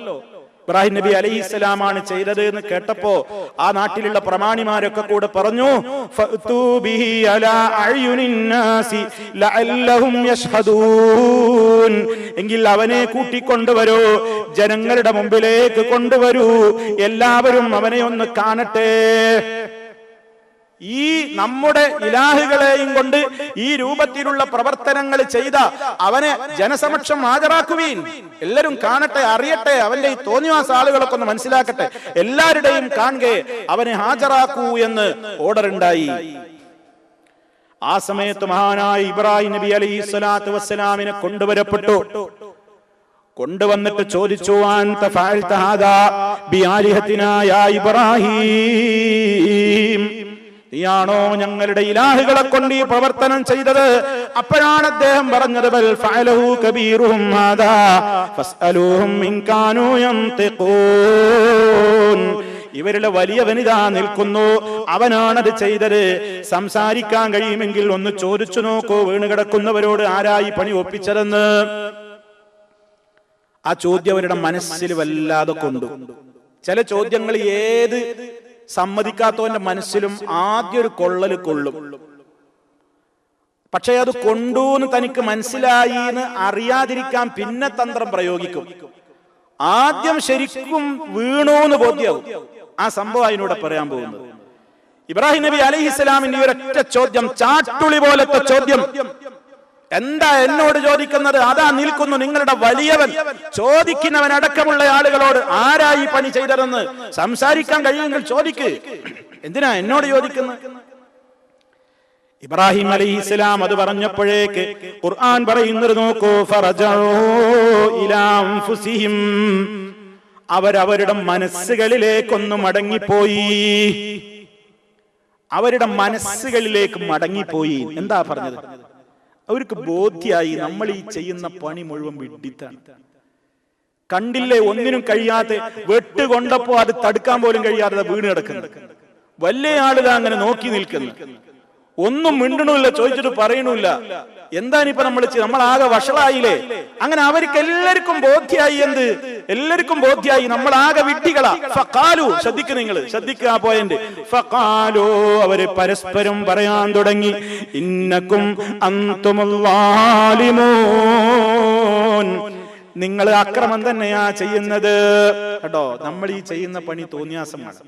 ഇബ്രാഹിം നബി അലൈഹിസ്സലാമാണ് ചെയ്തത് എന്ന് കേട്ടപ്പോ ആ നാട്ടിലുള്ള പ്രമാണിമാരൊക്കെ കൂടെ പറഞ്ഞു, ഫഅ്തൂ ബിഹി അലാ അയ്യുനിന്നാസി ലഅല്ലഹും യശ്ഹദൂൻ, എങ്കിൽ അവനെ കൂട്ടിക്കൊണ്ടുവരൂ, ജനങ്ങളുടെ മുമ്പിലേക്ക് കൊണ്ടുവരൂ, എല്ലാവരും അവനെ ഒന്ന് കാണട്ടെ. ഈ നമ്മുടെ ഇലാഹുകളെയും കൊണ്ട് ഈ രൂപത്തിലുള്ള പ്രവർത്തനങ്ങൾ ചെയ്ത അവനെ ജനസമക്ഷം ഹാജരാക്കുവീൻ, എല്ലാവരും കാണട്ടെ, അറിയട്ടെ, അവന്റെ ഈ തോന്നിവാസ ആളുകളൊക്കെ ഒന്ന് മനസ്സിലാക്കട്ടെ, എല്ലാവരുടെയും കാണുക, അവനെ ഹാജരാക്കൂ എന്ന് ഓർഡർ ഉണ്ടായി. ആ സമയത്ത് മഹാനായ ഇബ്രാഹിം നബി അലൈഹിസ്സലാത്തു വസ്സലാമിനെ കൊണ്ടുവരപ്പെട്ടു. കൊണ്ടുവന്നിട്ട് ചോദിച്ചു, അൻത ഫഅൽത ഹാദാ ബിആലിഹതിനാ യാ ഇബ്രാഹിം, നീയാണോ ഞങ്ങളുടെ ഇലാഹുകളെ കൊണ്ട് ഈ പ്രവർത്തനം ചെയ്തത്? അപ്പോഴാണ് അദ്ദേഹം പറഞ്ഞത്, ബൽ ഫഅലഹു കബീറുഹും ഹാദാ ഫസ്അലൂഹും ഇൻ കാനൂ യൻതിഖൂൻ, ഇവരുടെ വലിയ വനിതാ നിൽക്കുന്നു, അവനാണത് ചെയ്തത്. സംസാരിക്കാൻ കഴിയുമെങ്കിൽ ഒന്ന് ചോദിച്ചു നോക്കൂ, വീണുകിടക്കുന്നവരോട് ആരായി പണി ഒപ്പിച്ചതെന്ന്. ആ ചോദ്യം അവരുടെ മനസ്സിൽ വല്ലാതെ കൊണ്ടു. ചില ചോദ്യങ്ങൾ ഏത് സമ്മതിക്കാത്തവന്റെ മനസ്സിലും ആദ്യം ഒരു കൊള്ളല് കൊള്ളും. പക്ഷെ അത് കൊണ്ടൂന്ന് തനിക്ക് മനസ്സിലായി എന്ന് അറിയാതിരിക്കാൻ പിന്നെ തന്ത്രം പ്രയോഗിക്കും. ആദ്യം ശരിക്കും വീണൂന്ന് ബോധ്യാവും. ആ സംഭവം അതിനൂടെ പറയാൻ പോകുന്നത്. ഇബ്രാഹിം നബി അലൈഹിസ്സലാമിന്റെ ഒരൊറ്റ ചോദ്യം, ചാട്ടുളി പോലത്തെ ചോദ്യം, എന്താ എന്നോട് ചോദിക്കുന്നത്? അതാ നിൽക്കുന്നു നിങ്ങളുടെ വലിയവൻ, ചോദിക്കുന്നവൻ അടക്കമുള്ള ആളുകളോട് ആരായി പണി ചെയ്തതെന്ന് സംസാരിക്കാൻ കഴിയുമെങ്കിൽ ചോദിക്ക്, എന്തിനാ എന്നോട് ചോദിക്കുന്നത്? ഇബ്രാഹിം അലൈഹിസ്സലാം അത് പറഞ്ഞപ്പോഴേക്ക് ഖുർആൻ പറയുന്നത് നോക്കൂ, ഫറജഊ ഇലാ അൻഫുസിഹിം, അവരവരുടെ മനസ്സുകളിലേക്കൊന്ന് മടങ്ങിപ്പോയി. അവരുടെ മനസ്സുകളിലേക്ക് മടങ്ങിപ്പോയി. എന്താ പറഞ്ഞത്? അവർക്ക് ബോധ്യായി നമ്മൾ ഈ ചെയ്യുന്ന പണി മുഴുവൻ വിഡ്ഢിത്താണ്. കണ്ടില്ലേ, ഒന്നിനും കഴിയാതെ വെട്ടുകൊണ്ടപ്പോ അത് തടുക്കാൻ പോലും കഴിയാതെ വീണ് കിടക്കുന്നു. വലിയ ആളുകൾ അങ്ങനെ നോക്കി നിൽക്കുന്നു, ഒന്നും മിണ്ടണില്ല, ചോദിച്ചിട്ട് പറയണില്ല. എന്താണിപ്പോ നമ്മളാകെ വഷളായില്ലേ? അങ്ങനെ അവർക്ക് എല്ലാവർക്കും ബോധ്യായി. എല്ലാവർക്കും ബോധ്യായി നമ്മളാകെ വിഡ്ഢികളാ. ഫഖാലു, ശ്രദ്ധിക്കുക ആ പോയിന്റ്. ഫഖാലു, അവര് പരസ്പരം പറയാൻ തുടങ്ങി, ഇന്നക്കും അൻതുമുൽ വാലിമൂൻ, നിങ്ങൾ അക്രമം തന്നെയാ ചെയ്യുന്നത് കേട്ടോ. നമ്മൾ ഈ ചെയ്യുന്ന പണി തോന്നിയാസമാണ്.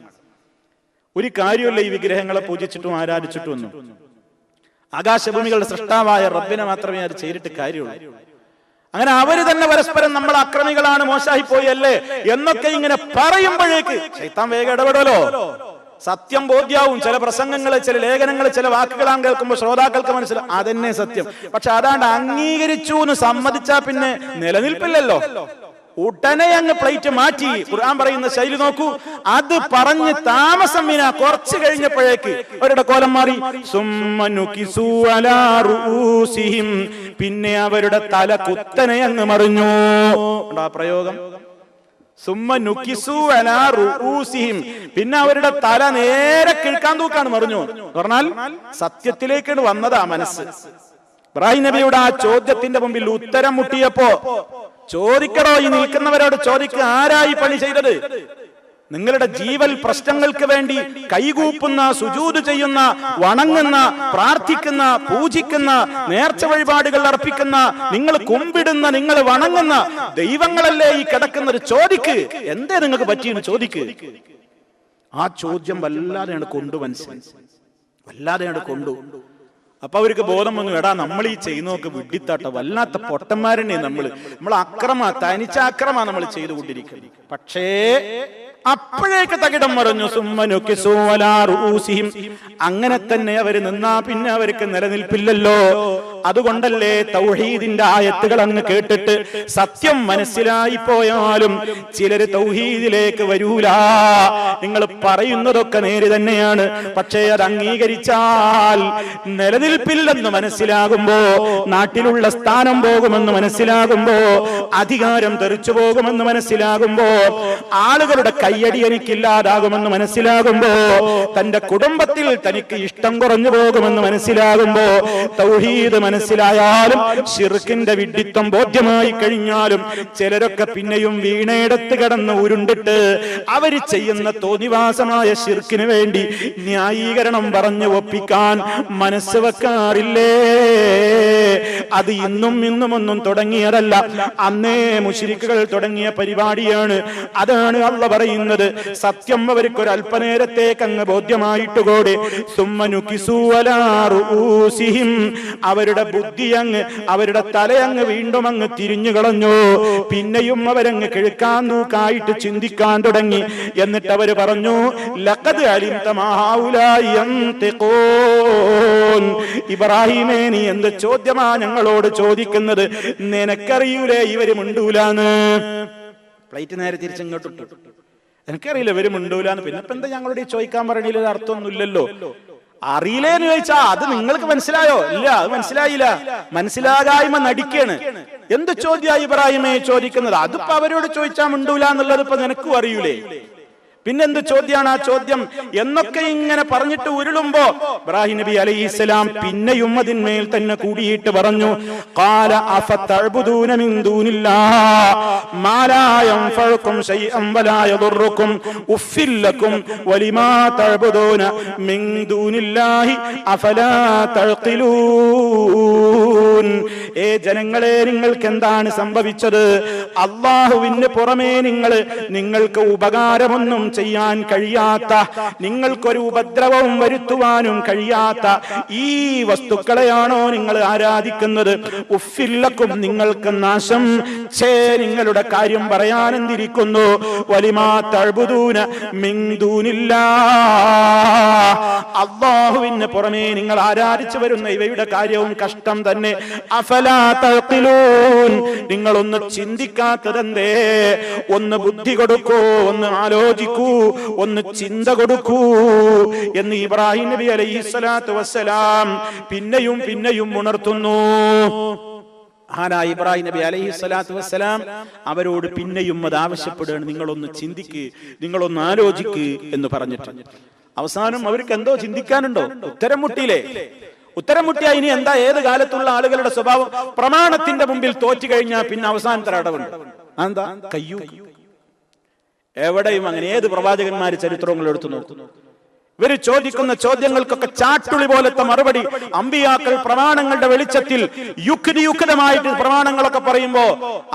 ഒരു കാര്യമല്ല ഈ വിഗ്രഹങ്ങളെ പൂജിച്ചിട്ടും ആരാധിച്ചിട്ടും ഒന്നും. ആകാശഭൂമികളുടെ സൃഷ്ടാവായ റബ്ബിനെ മാത്രമേ അത് ചെയ്തിട്ട് കാര്യമുള്ളൂ. അങ്ങനെ അവര് തന്നെ പരസ്പരം നമ്മൾ അക്രമികളാണ്, മോശമായി പോയി അല്ലേ എന്നൊക്കെ ഇങ്ങനെ പറയുമ്പോഴേക്ക് ശൈത്താൻ വേഗം ഇടപെടലോ. സത്യം ബോധ്യാവും. ചില പ്രസംഗങ്ങള്, ചില ലേഖനങ്ങൾ, ചില വാക്കുകളാണ് കേൾക്കുമ്പോൾ ശ്രോതാക്കൾക്ക് മനസ്സിലാവും അതെന്നെ സത്യം. പക്ഷെ അതാണ്ട് അംഗീകരിച്ചു എന്ന് സമ്മതിച്ചാ പിന്നെ നിലനിൽപ്പില്ലല്ലോ. ഉടനെ അങ്ങ് പ്ലേറ്റ് മാറ്റി. ഖുർആൻ പറയുന്ന ശൈലി നോക്കൂ. അത് പറഞ്ഞ് താമസം വിനാ കുറച്ച് കഴിഞ്ഞപ്പോഴേക്ക് അവരുടെ കോലം മാറി. സുമ്മനുകിസു അലാ റൂസിഹിം, പിന്നെ അവരുടെ തല കുത്തനെ അങ്ങ് മറിഞ്ഞു. ആ പ്രയോഗം സുമ്മനുകിസു അലാ റൂസിഹിം, പിന്നെ അവരുടെ തല നേരെ കിഴക്കാൻ തൂക്കാണ് മറിഞ്ഞു. പറഞ്ഞാൽ സത്യത്തിലേക്ക് വന്നതാ മനസ്സ്. ഇബ്രാഹിം നബിയുടെ ആ ചോദ്യത്തിന്റെ മുമ്പിൽ ഉത്തരം മുട്ടിയപ്പോ ചോദിക്കടോ, ഈ നിൽക്കുന്നവരോട് ചോദിക്കുക, ആരായി പണി ചെയ്തത്? നിങ്ങളുടെ ജീവൽ പ്രശ്നങ്ങൾക്ക് വേണ്ടി കൈകൂപ്പുന്ന, സുജൂദ് ചെയ്യുന്ന, വണങ്ങുന്ന, പ്രാർത്ഥിക്കുന്ന, പൂജിക്കുന്ന, നേർച്ച വഴിപാടുകൾ അർപ്പിക്കുന്ന, നിങ്ങൾ കുമ്പിടുന്ന, നിങ്ങൾ വണങ്ങുന്ന ദൈവങ്ങളല്ലേ ഈ കിടക്കുന്നത്? ചോദിക്ക്, എന്തേ നിങ്ങൾക്ക് പറ്റിയെന്ന് ചോദിക്ക്. ആ ചോദ്യം വല്ലാതെയാണ് കൊണ്ടു. അപ്പൊ അവർക്ക് ബോധം വന്നു, എടാ നമ്മൾ ഈ ചെയ്യുന്നതൊക്കെ വിഡ്ഢിത്താട്ട, വല്ലാത്ത പൊട്ടന്മാരനെ നമ്മൾ തനിച്ച അക്രമ നമ്മൾ ചെയ്തുകൊണ്ടിരിക്കുന്നത്. പക്ഷേ അപ്പോഴേക്ക് തകിടം മറിഞ്ഞു. സുമ്മനുകിസു അലാ റൂസിഹിം, അങ്ങനെ തന്നെ അവര് നിന്നാ പിന്നെ അവർക്ക് നിലനിൽപ്പില്ലല്ലോ. അതുകൊണ്ടല്ലേ തൗഹീദിന്റെ ആയത്തുകൾ അങ്ങ് കേട്ടിട്ട് സത്യം മനസ്സിലായി പോയാലും ചിലര് തൗഹീദിലേക്ക് വരൂല. നിങ്ങൾ പറയുന്നതൊക്കെ നേര് തന്നെയാണ്, പക്ഷേ അത് അംഗീകരിച്ചാൽ നിലനിൽപ്പില്ലെന്ന് മനസ്സിലാകുമ്പോ, നാട്ടിലുള്ള സ്ഥാനം പോകുമെന്ന് മനസ്സിലാകുമ്പോ, അധികാരം തെറിച്ചു പോകുമെന്ന് മനസ്സിലാകുമ്പോ, ആളുകളുടെ കയ്യടി എനിക്കില്ലാതാകുമെന്ന് മനസ്സിലാകുമ്പോ, തന്റെ കുടുംബത്തിൽ തനിക്ക് ഇഷ്ടം കുറഞ്ഞു പോകുമെന്ന് മനസ്സിലാകുമ്പോ, തൗഹീദ് മനസ്സിലായാലും ശിർക്കിന്റെ വിഡ്ഢിത്തം ബോധ്യമായി കഴിഞ്ഞാലും ചിലരൊക്കെ പിന്നെയും വീണയിടത്ത് കിടന്ന് ഉരുണ്ടിട്ട് അവര് ചെയ്യുന്ന തോന്നിവാസമായ ശിർക്കിന് വേണ്ടി ന്യായീകരണം പറഞ്ഞു ഒപ്പിക്കാൻ മനസ്സ് വെക്കാറില്ലേ? അത് ഇന്നും ഒന്നും തുടങ്ങിയതല്ല, അന്നേ മുശ്രിക്കുകൾ തുടങ്ങിയ പരിപാടിയാണ്. അതാണ് അല്ലാഹു പറയുന്നത്. സത്യം അവർക്ക് ഒരു അല്പനേരത്തേക്ക് അങ്ങ് ബോധ്യമായിട്ടുകൂടെ, സുമ്മനുകിസു അലാ റൂസിഹിം, അവരുടെ ബുദ്ധി അങ്ങ്, അവരുടെ തലയങ്ങ് വീണ്ടും അങ്ങ് തിരിഞ്ഞു കളഞ്ഞു. പിന്നെയും അവരങ്ങ് കിഴക്കാൻ തൂക്കായിട്ട് ചിന്തിക്കാൻ തുടങ്ങി. എന്നിട്ട് അവര് പറഞ്ഞു, ലഖദ് അലിംത മാ ഹൗലായി യൻതിഖൂൻ, ഇബ്രാഹിമേ നീ എന്ത് ചോദ്യമാ ഞങ്ങളോട് ചോദിക്കുന്നത്? നിനക്കറിയൂലേ ഇവര് മിണ്ടൂലാന്ന്? പ്ലേറ്റ് നേരെ തിരിച്ചിങ്ങോട്ടിട്ടു. എനിക്കറിയില്ല ഇവര് മിണ്ടൂലാന്ന്. പിന്നെ ഇപ്പൊ എന്താ ഞങ്ങളോട് ചോദിക്കാൻ പറഞ്ഞതിൽ ഒരു അർത്ഥമൊന്നുമില്ലല്ലോ. അറിയില്ലേന്ന് ചോദിച്ചാ അത് നിങ്ങൾക്ക് മനസ്സിലായോ? ഇല്ല, അത് മനസ്സിലായില്ല. മനസ്സിലാകായ്മ നടിക്കാണ്. എന്ത് ചോദ്യമായി ഇബ്രാഹിമേ ചോദിക്കുന്നത്? അതിപ്പോ അവരോട് ചോദിച്ചാ മിണ്ടൂല എന്നുള്ളത് ഇപ്പൊ നിനക്കും അറിയൂലേ? പിന്നെന്ത് ചോദ്യമാണ് ആ ചോദ്യം എന്നൊക്കെ ഇങ്ങനെ പറഞ്ഞിട്ട് ഉരുളുമ്പോ ഇബ്രാഹിം നബി അലൈഹിസ്സലാം പിന്നെയും അതിന്മേൽ തന്നെ കൂടിയിട്ട് പറഞ്ഞു, ഖാല അഫതഅബ്ദൂന മിൻ ദൂനില്ലാഹ് മാ ലാ യൻഫഉകും ശൈഅൻ വലാ യദുറുകും ഉഫിൽ ലക്കും വലിമാ തഅബ്ദൂന മിൻ ദൂനില്ലാഹി അഫലാ തഅഖിലൂൻ. ഏ ജനങ്ങളെ, നിങ്ങൾക്ക് എന്താണ് സംഭവിച്ചത്? അല്ലാഹുവിന് പുറമേ നിങ്ങൾക്ക് ഉപകാരമൊന്നും ചെയ്യാൻ കഴിയാത്ത, നിങ്ങൾക്കൊരു ഉപദ്രവവും വരുത്തുവാനും കഴിയാത്ത ഈ വസ്തുക്കളെയാണോ നിങ്ങൾ ആരാധിക്കുന്നത്? ഉഫില്ലക്കും, നിങ്ങൾക്ക് നാശം. നിങ്ങളുടെ കാര്യം പറയാൻ എന്തിരിക്കുന്നു? വലിമാ തഅബ്ദൂന മിൻ ദൂനില്ലാഹ്, അല്ലാഹുവിന് പുറമേ നിങ്ങൾ ആരാധിച്ചു വരുന്ന ഇവയുടെ കാര്യവും കഷ്ടം തന്നെ. അഫലാ തഅഖിലൂൻ, നിങ്ങളൊന്ന് ചിന്തിക്കാത്തതെന്തേ? ഒന്ന് ബുദ്ധി കൊടുക്കൂ, ഒന്ന് ആലോചിക്കൂ, ഒന്ന് ചിന്ത കൊടുക്കൂ എന്ന് ഇബ്രാഹിം നബി അലൈഹിസ്സലാത്തു വസ്സലാം പിന്നെയും ഉണർത്തുന്നു. ഇബ്രാഹിം നബി അലൈഹിസ്സലാത്തു വസ്സലാം അവരോട് പിന്നെയും അത് ആവശ്യപ്പെടുകയാണ്, നിങ്ങളൊന്ന് ചിന്തിക്ക്, നിങ്ങളൊന്ന് ആലോചിക്ക് എന്ന് പറഞ്ഞിട്ട്. അവസാനം അവർക്ക് എന്തോ ചിന്തിക്കാനുണ്ടോ? ഉത്തരം മുട്ടിയില്ലേ? ഉത്തരം മുട്ടിയാ ഇനി എന്താ? ഏത് കാലത്തുള്ള ആളുകളുടെ സ്വഭാവം പ്രമാണത്തിന്റെ മുമ്പിൽ തോറ്റു കഴിഞ്ഞാൽ പിന്നെ അവസാനത്തെ അടവുണ്ട്. എന്താ? കയ്യൂക്ക്. എവിടെയും അങ്ങനെ. ഏത് പ്രവാചകന്മാര് ചരിത്രങ്ങൾ എടുത്തു നോക്കുന്നു, ഇവര് ചോദിക്കുന്ന ചോദ്യങ്ങൾക്കൊക്കെ ചാട്ടുളി പോലത്തെ മറുപടി. അമ്പിയാക്കൾ പ്രമാണങ്ങളുടെ വെളിച്ചത്തിൽ യുക്തിയുക്തമായിട്ട് പ്രമാണങ്ങളൊക്കെ പറയുമ്പോ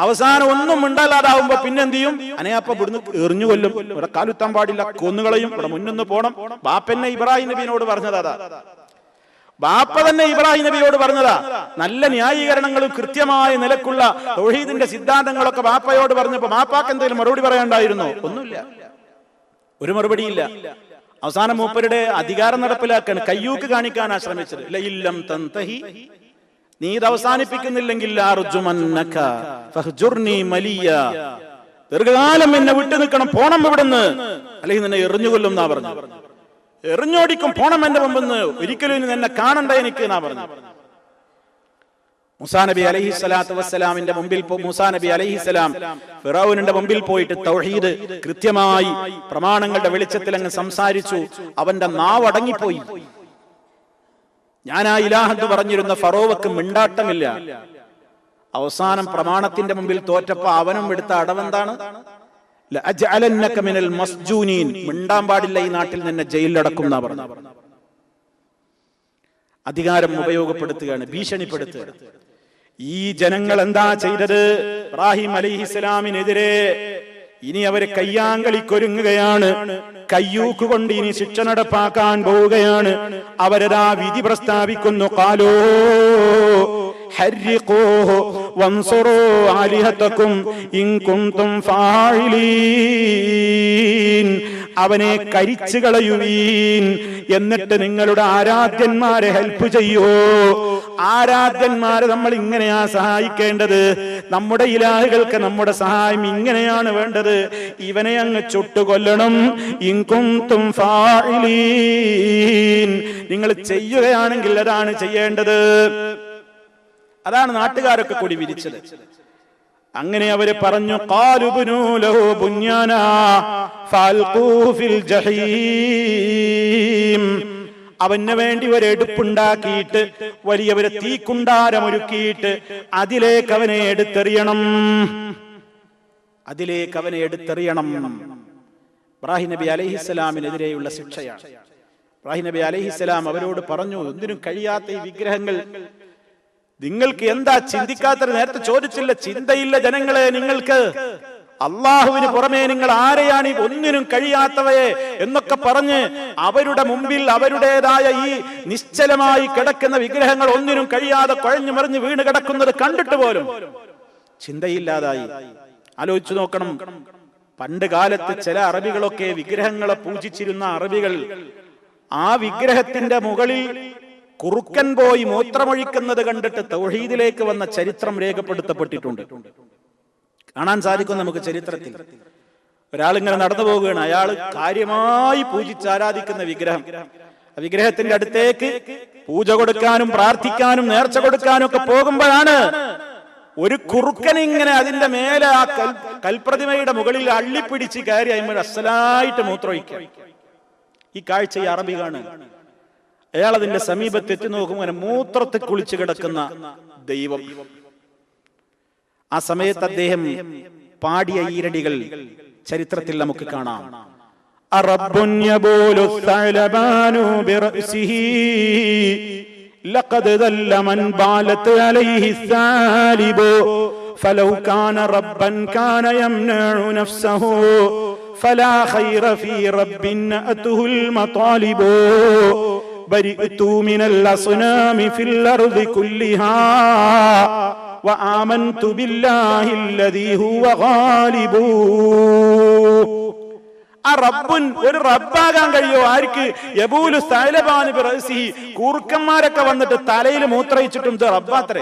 അവസാനം ഒന്നും മിണ്ടാലാതാവുമ്പോ പിന്നെന്ത് ചെയ്യും? അനയാപ്പ ഇവിടുന്ന് എറിഞ്ഞു കൊല്ലും. ഇവിടെ കാലുത്താൻ പാടില്ല, കൊന്നുകളയും, ഇവിടെ മുന്നൊന്ന് പോണം. ബാപ്പന്നെ ഇബ്രാഹിം നബിയോട് പറഞ്ഞതാ. ബാപ്പ തന്നെ ഇബ്രാഹിം നബിയോട് പറഞ്ഞതാ. നല്ല ന്യായീകരണങ്ങളും കൃത്യമായ നിലക്കുള്ള തൗഹീദിന്റെ സിദ്ധാന്തങ്ങളൊക്കെ ബാപ്പയോട് പറഞ്ഞപ്പോ ബാപ്പാക്ക് എന്തെങ്കിലും മറുപടി പറയാണ്ടായിരുന്നോ? ഒന്നുമില്ല, ഒരു മറുപടിയില്ല. അവസാനം മൂപ്പരുടെ അധികാരം നടപ്പിലാക്കാൻ കയ്യൂക്ക് കാണിക്കാനാ ശ്രമിച്ചത്. ലഇല്ലം തൻതഹി, നീ ഇത് അവസാനിപ്പിക്കുന്നില്ലെങ്കിൽ അർജുമന്നക ഫഹ്ജുർനി മലിയ, ദീർഘകാലം എന്നെ വിട്ടു നിൽക്കണം, പോണം ഇവിടുന്ന്, അല്ലെങ്കിൽ നിന്നെ എറിഞ്ഞുകൊല്ലും എന്നാ പറഞ്ഞു. എറിഞ്ഞോടിക്കും, പോണം എന്റെ മുമ്പെന്ന്, ഒരിക്കലും ഇനി നിന്നെ കാണണ്ട എനിക്ക് എന്നാ പറഞ്ഞു. മൂസാ നബി അലൈഹിസ്സലാത്തു വസ്സലാമിന്റെ മുമ്പിൽ മൂസാ നബി അലൈഹിസ്സലാം ഫിറഔനിന്റെ മുമ്പിൽ പോയിട്ട് തൗഹീദ് കൃത്യമായി പ്രമാണങ്ങളുടെ വെളിച്ചത്തിൽ അങ്ങ് സംസാരിച്ചു. അവന്റെ നാവ് അടങ്ങിപ്പോയി. ഞാനാ ഇലാഹെന്ന് പറഞ്ഞിരുന്ന ഫറോവക്ക് മിണ്ടാട്ടമില്ല. അവസാനം പ്രമാണത്തിന്റെ മുമ്പിൽ തോറ്റപ്പോ അവനും എടുത്ത അടവെന്താണ്? ലഅജ്അലന്നക മിനൽ മസ്ജൂനീൻ, മിണ്ടാൻ പാടില്ല, ഈ നാട്ടിൽ നിന്നെ ജയിലിലടക്കും എന്നാ പറഞ്ഞു. അധികാരം ഉപയോഗപ്പെടുത്തുകയാണ്, ഭീഷണിപ്പെടുത്തുകയാണ്. ഈ ജനങ്ങൾ എന്താ ചെയ്തത്? ഇബ്രാഹിം അലൈഹിസ്സലാമിനെതിരെ ഇനി അവര് കയ്യാങ്കളിക്കൊരുങ്ങുകയാണ്. കയ്യൂക്ക് കൊണ്ട് ഇനി ശിക്ഷ നടപ്പാക്കാൻ പോവുകയാണ്. അവരതാ വിധി പ്രസ്താവിക്കുന്നു. ഖാലൂ ഹർരിഖൂഹു വൻസുറൂ ആലിഹതകും ഇൻ കുൻതും ഫാഇലീൻ, അവനെ കരിച്ചു കളയുവീൻ, എന്നിട്ട് നിങ്ങളുടെ ആരാധ്യന്മാരെ ഹെൽപ്പ് ചെയ്യൂ. ആരാധ്യന്മാരെ നമ്മൾ ഇങ്ങനെയാ സഹായിക്കേണ്ടത്. നമ്മുടെ ഇലാഹുകൾക്ക് നമ്മുടെ സഹായം ഇങ്ങനെയാണ് വേണ്ടത്. ഇവനെ അങ്ങ് ചുട്ടുകൊല്ലണം. ഇൻ കുൻതും ഫാഇലീൻ, നിങ്ങൾ ചെയ്യുകയാണെങ്കിൽ അതാണ് ചെയ്യേണ്ടത്. അതാണ് നാട്ടുകാരൊക്കെ കൂടി വിരിച്ചത്. അങ്ങനെ അവര് പറഞ്ഞു, ഖാലുബ്നൂ ലഹു ബുന്യാനാ ഫൽഖൂ ഫിൽ ജഹീം, അവന് വേണ്ടി ഒരു എടുപ്പുണ്ടാക്കിയിട്ട് വലിയ ഒരു തീക്കുണ്ടാരമൊരുക്കിയിട്ട് അതിലേക്ക് അവനെ എടുത്തെറിയണം. അതിലേക്ക് അവനെ എടുത്തെറിയണം. ഇബ്രാഹിം നബി അലൈഹിസ്സലാമിനെതിരെയുള്ള ശിക്ഷയാണ്. ഇബ്രാഹിം നബി അലൈഹിസ്സലാം അവരോട് പറഞ്ഞു, ഒന്നിനും കഴിയാത്ത ഈ വിഗ്രഹങ്ങൾ നിങ്ങൾക്ക് എന്താ ചിന്തിക്കാത്തത്? നേരത്തെ ചോദിച്ചില്ല, ചിന്തയില്ല ജനങ്ങളെ നിങ്ങൾക്ക്? അള്ളാഹുവിന് പുറമേ നിങ്ങൾ ആരെയാണ് ഈ ഒന്നിനും കഴിയാത്തവയെ എന്നൊക്കെ പറഞ്ഞ് അവരുടെ മുമ്പിൽ അവരുടേതായ ഈ നിശ്ചലമായി കിടക്കുന്ന വിഗ്രഹങ്ങൾ ഒന്നിനും കഴിയാതെ കുഴഞ്ഞു മറിഞ്ഞ് വീണ് കിടക്കുന്നത് കണ്ടിട്ട് പോലും ചിന്തയില്ലാതായി. ആലോചിച്ചു നോക്കണം. പണ്ട് കാലത്ത് ചില അറബികളൊക്കെ വിഗ്രഹങ്ങളെ പൂജിച്ചിരുന്ന അറബികൾ ആ വിഗ്രഹത്തിന്റെ മുകളിൽ കുറുക്കൻ പോയി മൂത്രമൊഴിക്കുന്നത് കണ്ടിട്ട് തൗഹീദിലേക്ക് വന്ന ചരിത്രം രേഖപ്പെടുത്തപ്പെട്ടിട്ടുണ്ട്. കാണാൻ സാധിക്കും നമുക്ക് ചരിത്രത്തിൽ. ഒരാളിങ്ങനെ നടന്നു പോവുകയാണ്, അയാൾ കാര്യമായി പൂജിച്ച് ആരാധിക്കുന്ന വിഗ്രഹം. ആ വിഗ്രഹത്തിന്റെ അടുത്തേക്ക് പൂജ കൊടുക്കാനും പ്രാർത്ഥിക്കാനും നേർച്ച കൊടുക്കാനും ഒക്കെ പോകുമ്പോഴാണ് ഒരു കുറുക്കൻ ഇങ്ങനെ അതിന്റെ മേലെ ആ കൽപ്രതിമയുടെ മുകളിൽ അള്ളിപ്പിടിച്ച് കയറി അയ്മ അസലായിട്ട് മൂത്രമൊഴിക്കുക. ഈ കാഴ്ച ഈ അറബി കാണുക. അയാൾ അതിന്റെ സമീപത്ത് എത്തി നോക്കുമ്പോൾ മൂത്രത്തിൽ കുളിച്ചു കിടക്കുന്ന ദൈവം. ആ സമയത്ത് അദ്ദേഹം പാടിയ ഈരടികൾ ചരിത്രത്തിൽ നമുക്ക് കാണാം. അറബ്ബുൻ യബൂലു സഅലബാനു ബിറഅസിഹി ലഖദ് ദല്ല മൻ ബാലത് അലൈഹി സാലിബു ഫലൗ കാന റബ്ബൻ കാന യംനഉ നഫ്സഹു ഫലാ ഖൈറ ഫീ റബ്ബിൻ അതുൽ മതാലിബു ബരിഅതു മിനൽ അസ്നാമി ഫിൽ അർദി കുല്ലിഹാ വആമൻതു ബില്ലാഹി അല്ലദീ ഹുവ ഗാലിബു. ആ റബ്ബുൻ, ഒരു റബ്ബാകാൻ കഴിയോ ആർക്ക്? യബൂലു സഅലബാനു ബിറഅസിഹി, കൂർക്കന്മാരൊക്കെ വന്നിട്ട് തലയിൽ മൂത്രയിച്ചിട്ടും റബ്ബാത്രേ.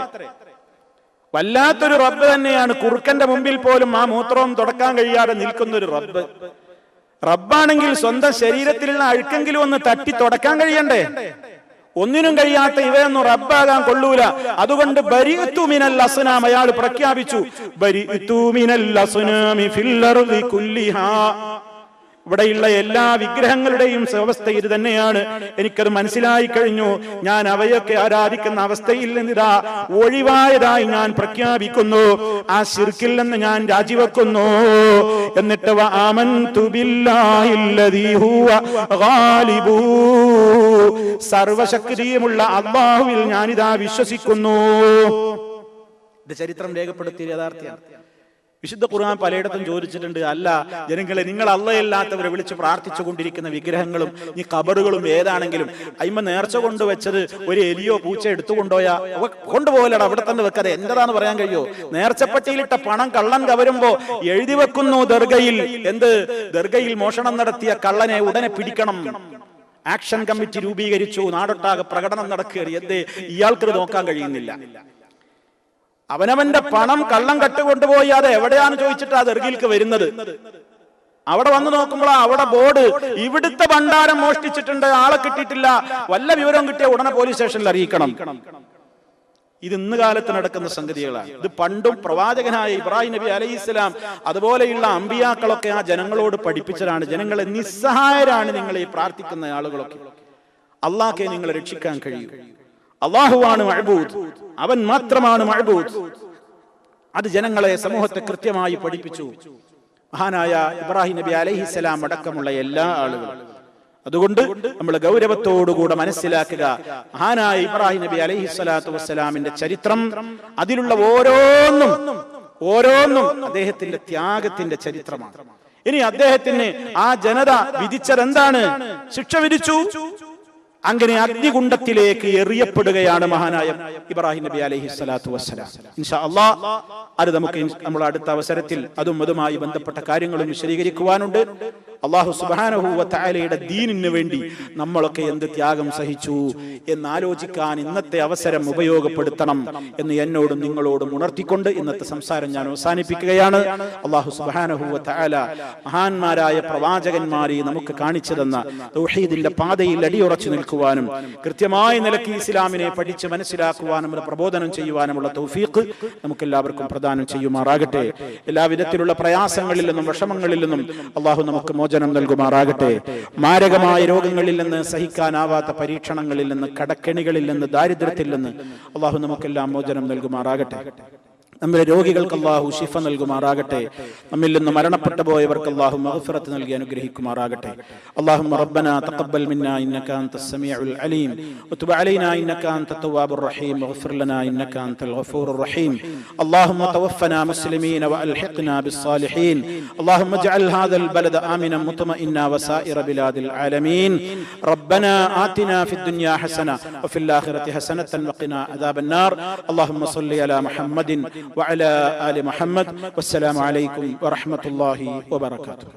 വല്ലാത്തൊരു റബ്ബ് തന്നെയാണ്. കുറുക്കന്റെ മുമ്പിൽ പോലും ആ മൂത്രവും തുടക്കാൻ കഴിയാതെ നിൽക്കുന്ന ഒരു റബ്ബ്. റബ്ബാണെങ്കിൽ സ്വന്തം ശരീരത്തിലുള്ള അഴുക്കെങ്കിലും ഒന്ന് തട്ടി തുടക്കാൻ കഴിയണ്ടേ? ഒന്നിനും കഴിയാത്ത ഇവയൊന്നും റബ്ബാകാൻ കൊള്ളൂല. അതുകൊണ്ട് ബരിഅതു മിനൽ അസ്നാം, അയാൾ പ്രഖ്യാപിച്ചു, ബരിഅതു മിനൽ അസ്നാമി ഫിൽ അർദി കുല്ലിഹാ ഇവിടെയുള്ള എല്ലാ വിഗ്രഹങ്ങളുടെയും അവസ്ഥ ഇത് തന്നെയാണ്. എനിക്കത് മനസ്സിലായി കഴിഞ്ഞു. ഞാൻ അവയൊക്കെ ആരാധിക്കുന്ന അവസ്ഥയിൽ നിന്നിതാ ഒഴിവായതായി ഞാൻ പ്രഖ്യാപിക്കുന്നു. ആ ശിർക്കിൽ നിന്ന് ഞാൻ രാജിവെക്കുന്നു. എന്നിട്ട് വആമൻതു ബില്ലാഹില്ലദീ ഹുവ ഗാലിബു, സർവശക്തിയുമുള്ള അല്ലാഹുവിൽ ഞാനിതാ വിശ്വസിക്കുന്നു. ഇത് ചരിത്രം രേഖപ്പെടുത്തിയ യാഥാർത്ഥ്യമാണ്. വിശുദ്ധ ഖുർആൻ പലയിടത്തും ചോദിച്ചിട്ടുണ്ട്, അല്ല ജനങ്ങളെ, നിങ്ങൾ അള്ളയല്ലാത്തവരെ വിളിച്ച് പ്രാർത്ഥിച്ചു കൊണ്ടിരിക്കുന്ന വിഗ്രഹങ്ങളും ഈ ഖബറുകളും ഏതാണെങ്കിലും അയിമ നേർച്ച കൊണ്ടുവച്ചത് ഒരു എലിയോ പൂച്ച എടുത്തുകൊണ്ടോയാ കൊണ്ടുപോകലട, അവിടെ തന്നെ വെക്കാതെ എന്റേതാന്ന് പറയാൻ കഴിയോ? നേർച്ചപ്പെട്ടിയിലിട്ട പണം കള്ളൻ കവരുമ്പോ എഴുതി വെക്കുന്നു ദർഗയിൽ, എന്ത്? ദർഗയിൽ മോഷണം നടത്തിയ കള്ളനെ ഉടനെ പിടിക്കണം. ആക്ഷൻ കമ്മിറ്റി രൂപീകരിച്ചു, നാടൊട്ടാകെ പ്രകടനം നടക്കുകയാണ്. എന്തേ ഇയാൾക്ക് നോക്കാൻ കഴിയുന്നില്ല? അവനവന്റെ പണം കള്ളം കട്ടുകൊണ്ടുപോയി അത് എവിടെയാണ് ചോദിച്ചിട്ട് ആ ദർഗയിലേക്ക് വരുന്നത്. അവിടെ വന്ന് നോക്കുമ്പോൾ അവിടെ ബോർഡ്, ഇവിടുത്തെ ഭണ്ഡാരം മോഷ്ടിച്ചിട്ടുണ്ട്, ആളെ കിട്ടിയിട്ടില്ല, വല്ല വിവരം കിട്ടിയ ഉടനെ പോലീസ് സ്റ്റേഷനിൽ അറിയിക്കണം. ഇത് ഇന്ന് കാലത്ത് നടക്കുന്ന സംഗതികളാണ്. ഇത് പണ്ടും പ്രവാചകനായ ഇബ്രാഹിം നബി അലൈഹിസ്സലാം അതുപോലെയുള്ള അമ്പിയാക്കളൊക്കെ ആ ജനങ്ങളോട് പഠിപ്പിച്ചതാണ്. ജനങ്ങളെ, നിസ്സഹായരാണ് നിങ്ങൾ ഈ പ്രാർത്ഥിക്കുന്ന ആളുകളൊക്കെ. അള്ളാഹ്ക്കെ നിങ്ങളെ രക്ഷിക്കാൻ കഴിയും. അല്ലാഹുവാണ് മഅബൂദ്, അവൻ മാത്രമാണ് മഅബൂദ്. അത് ജനങ്ങളെ, സമൂഹത്തെ കൃത്യമായി പഠിപ്പിച്ചു മഹാനായ ഇബ്രാഹിം നബി അലൈഹിസ്സലാം അടക്കമുള്ള എല്ലാ ആളുകളും. അതുകൊണ്ട് നമ്മൾ ഗൗരവത്തോടുകൂടെ മനസ്സിലാക്കുക, മഹാനായ ഇബ്രാഹിം നബി അലൈഹിസ്സലാത്തു വസ്സലാമിന്റെ ചരിത്രം, അതിലുള്ള ഓരോന്നും അദ്ദേഹത്തിന്റെ ത്യാഗത്തിന്റെ ചരിത്രമാണ്. ഇനി അദ്ദേഹത്തിന് ആ ജനത വിധിച്ചതെന്താണ്? ശിക്ഷ വിധിച്ചു. അങ്ങനെ അഗ്നികുണ്ഡത്തിലേക്ക് എറിയപ്പെടുകയാണ് മഹാനായ ഇബ്രാഹിം നബി അലൈഹിസ്സലാത്തു വസ്സലാം. ഇൻഷാ അല്ലാഹ് അത് നമുക്ക് നമ്മുടെ അടുത്ത അവസരത്തിൽ അതുമായി ബന്ധപ്പെട്ട കാര്യങ്ങളും വിശദീകരിക്കുവാനുണ്ട്. അല്ലാഹു സുബ്ഹാനഹു വ തആലയുടെ ദീനിന് വേണ്ടി നമ്മളൊക്കെ എന്ത് ത്യാഗം സഹിച്ചു എന്നാലോചിക്കാൻ ഇന്നത്തെ അവസരം ഉപയോഗപ്പെടുത്തണം എന്ന് എന്നോടും നിങ്ങളോടും ഉണർത്തിക്കൊണ്ട് ഇന്നത്തെ സംസാരം ഞാൻ അവസാനിപ്പിക്കുകയാണ്. അല്ലാഹു സുബ്ഹാനഹു വ തആല മഹാന്മാരായ പ്രവാചകന്മാരെ നമുക്ക് കാണിച്ചു തന്ന തൗഹീദിന്റെ പാതയിൽ അടിയുറച്ചു നിൽക്കുവാനും കൃത്യമായ നിലയ്ക്ക് ഇസ്ലാമിനെ പഠിച്ച് മനസ്സിലാക്കുവാനും പ്രബോധനം ചെയ്യുവാനുമുള്ള തൗഫീഖ് നമുക്കെല്ലാവർക്കും പ്രദാനം ചെയ്യുമാറാകട്ടെ. എല്ലാവിധത്തിലുള്ള പ്രയാസങ്ങളിൽ നിന്നും വിഷമങ്ങളിൽ നിന്നും അല്ലാഹു നമുക്ക് മോചനം നൽകുമാറാകട്ടെ. മാരകമായ രോഗങ്ങളിൽ നിന്ന്, സഹിക്കാനാവാത്ത പരീക്ഷണങ്ങളിൽ നിന്ന്, കടക്കെണികളിൽ നിന്ന്, ദാരിദ്ര്യത്തിൽ നിന്ന് അല്ലാഹു നമുക്കെല്ലാം മോചനം നൽകുമാറാകട്ടെ. നമ്മുടെ രോഗികൾക്ക് അല്ലാഹു ശിഫ നൽകുമാറാകട്ടെ. നമ്മിൽ നിന്ന് മരണപ്പെട്ടു പോയവർക്ക് അല്ലാഹു മഗ്ഫിറത്ത് നൽകി അനുഗ്രഹിക്കുമാറാകട്ടെ. അല്ലാഹുമ്മ റബ്ബനാ തഖബ്ബൽ മിന്നാ ഇന്നക അൻതസ് സമീഉൽ അലീം വതുബ് അലൈനാ ഇന്നക അൻതത് തവ്വാബുർ റഹീം വഗ്ഫിർ ലനാ ഇന്നക അൻതൽ ഗഫൂറുർ റഹീം. അല്ലാഹുമ്മ തവഫനാ മുസ്ലിമീന വഅൽഹിഖ്നാ ബിസ്സാലിഹീൻ. അല്ലാഹുമ്മ اجعل هذا البلد آمنا مطمئنا وسائر بلاد العالمين. ربنا آتنا في الدنيا حسنة وفي الآخرة حسنة وقنا عذاب النار. اللهم صل على محمد وعلى آل محمد. والسلام عليكم ورحمة الله وبركاته.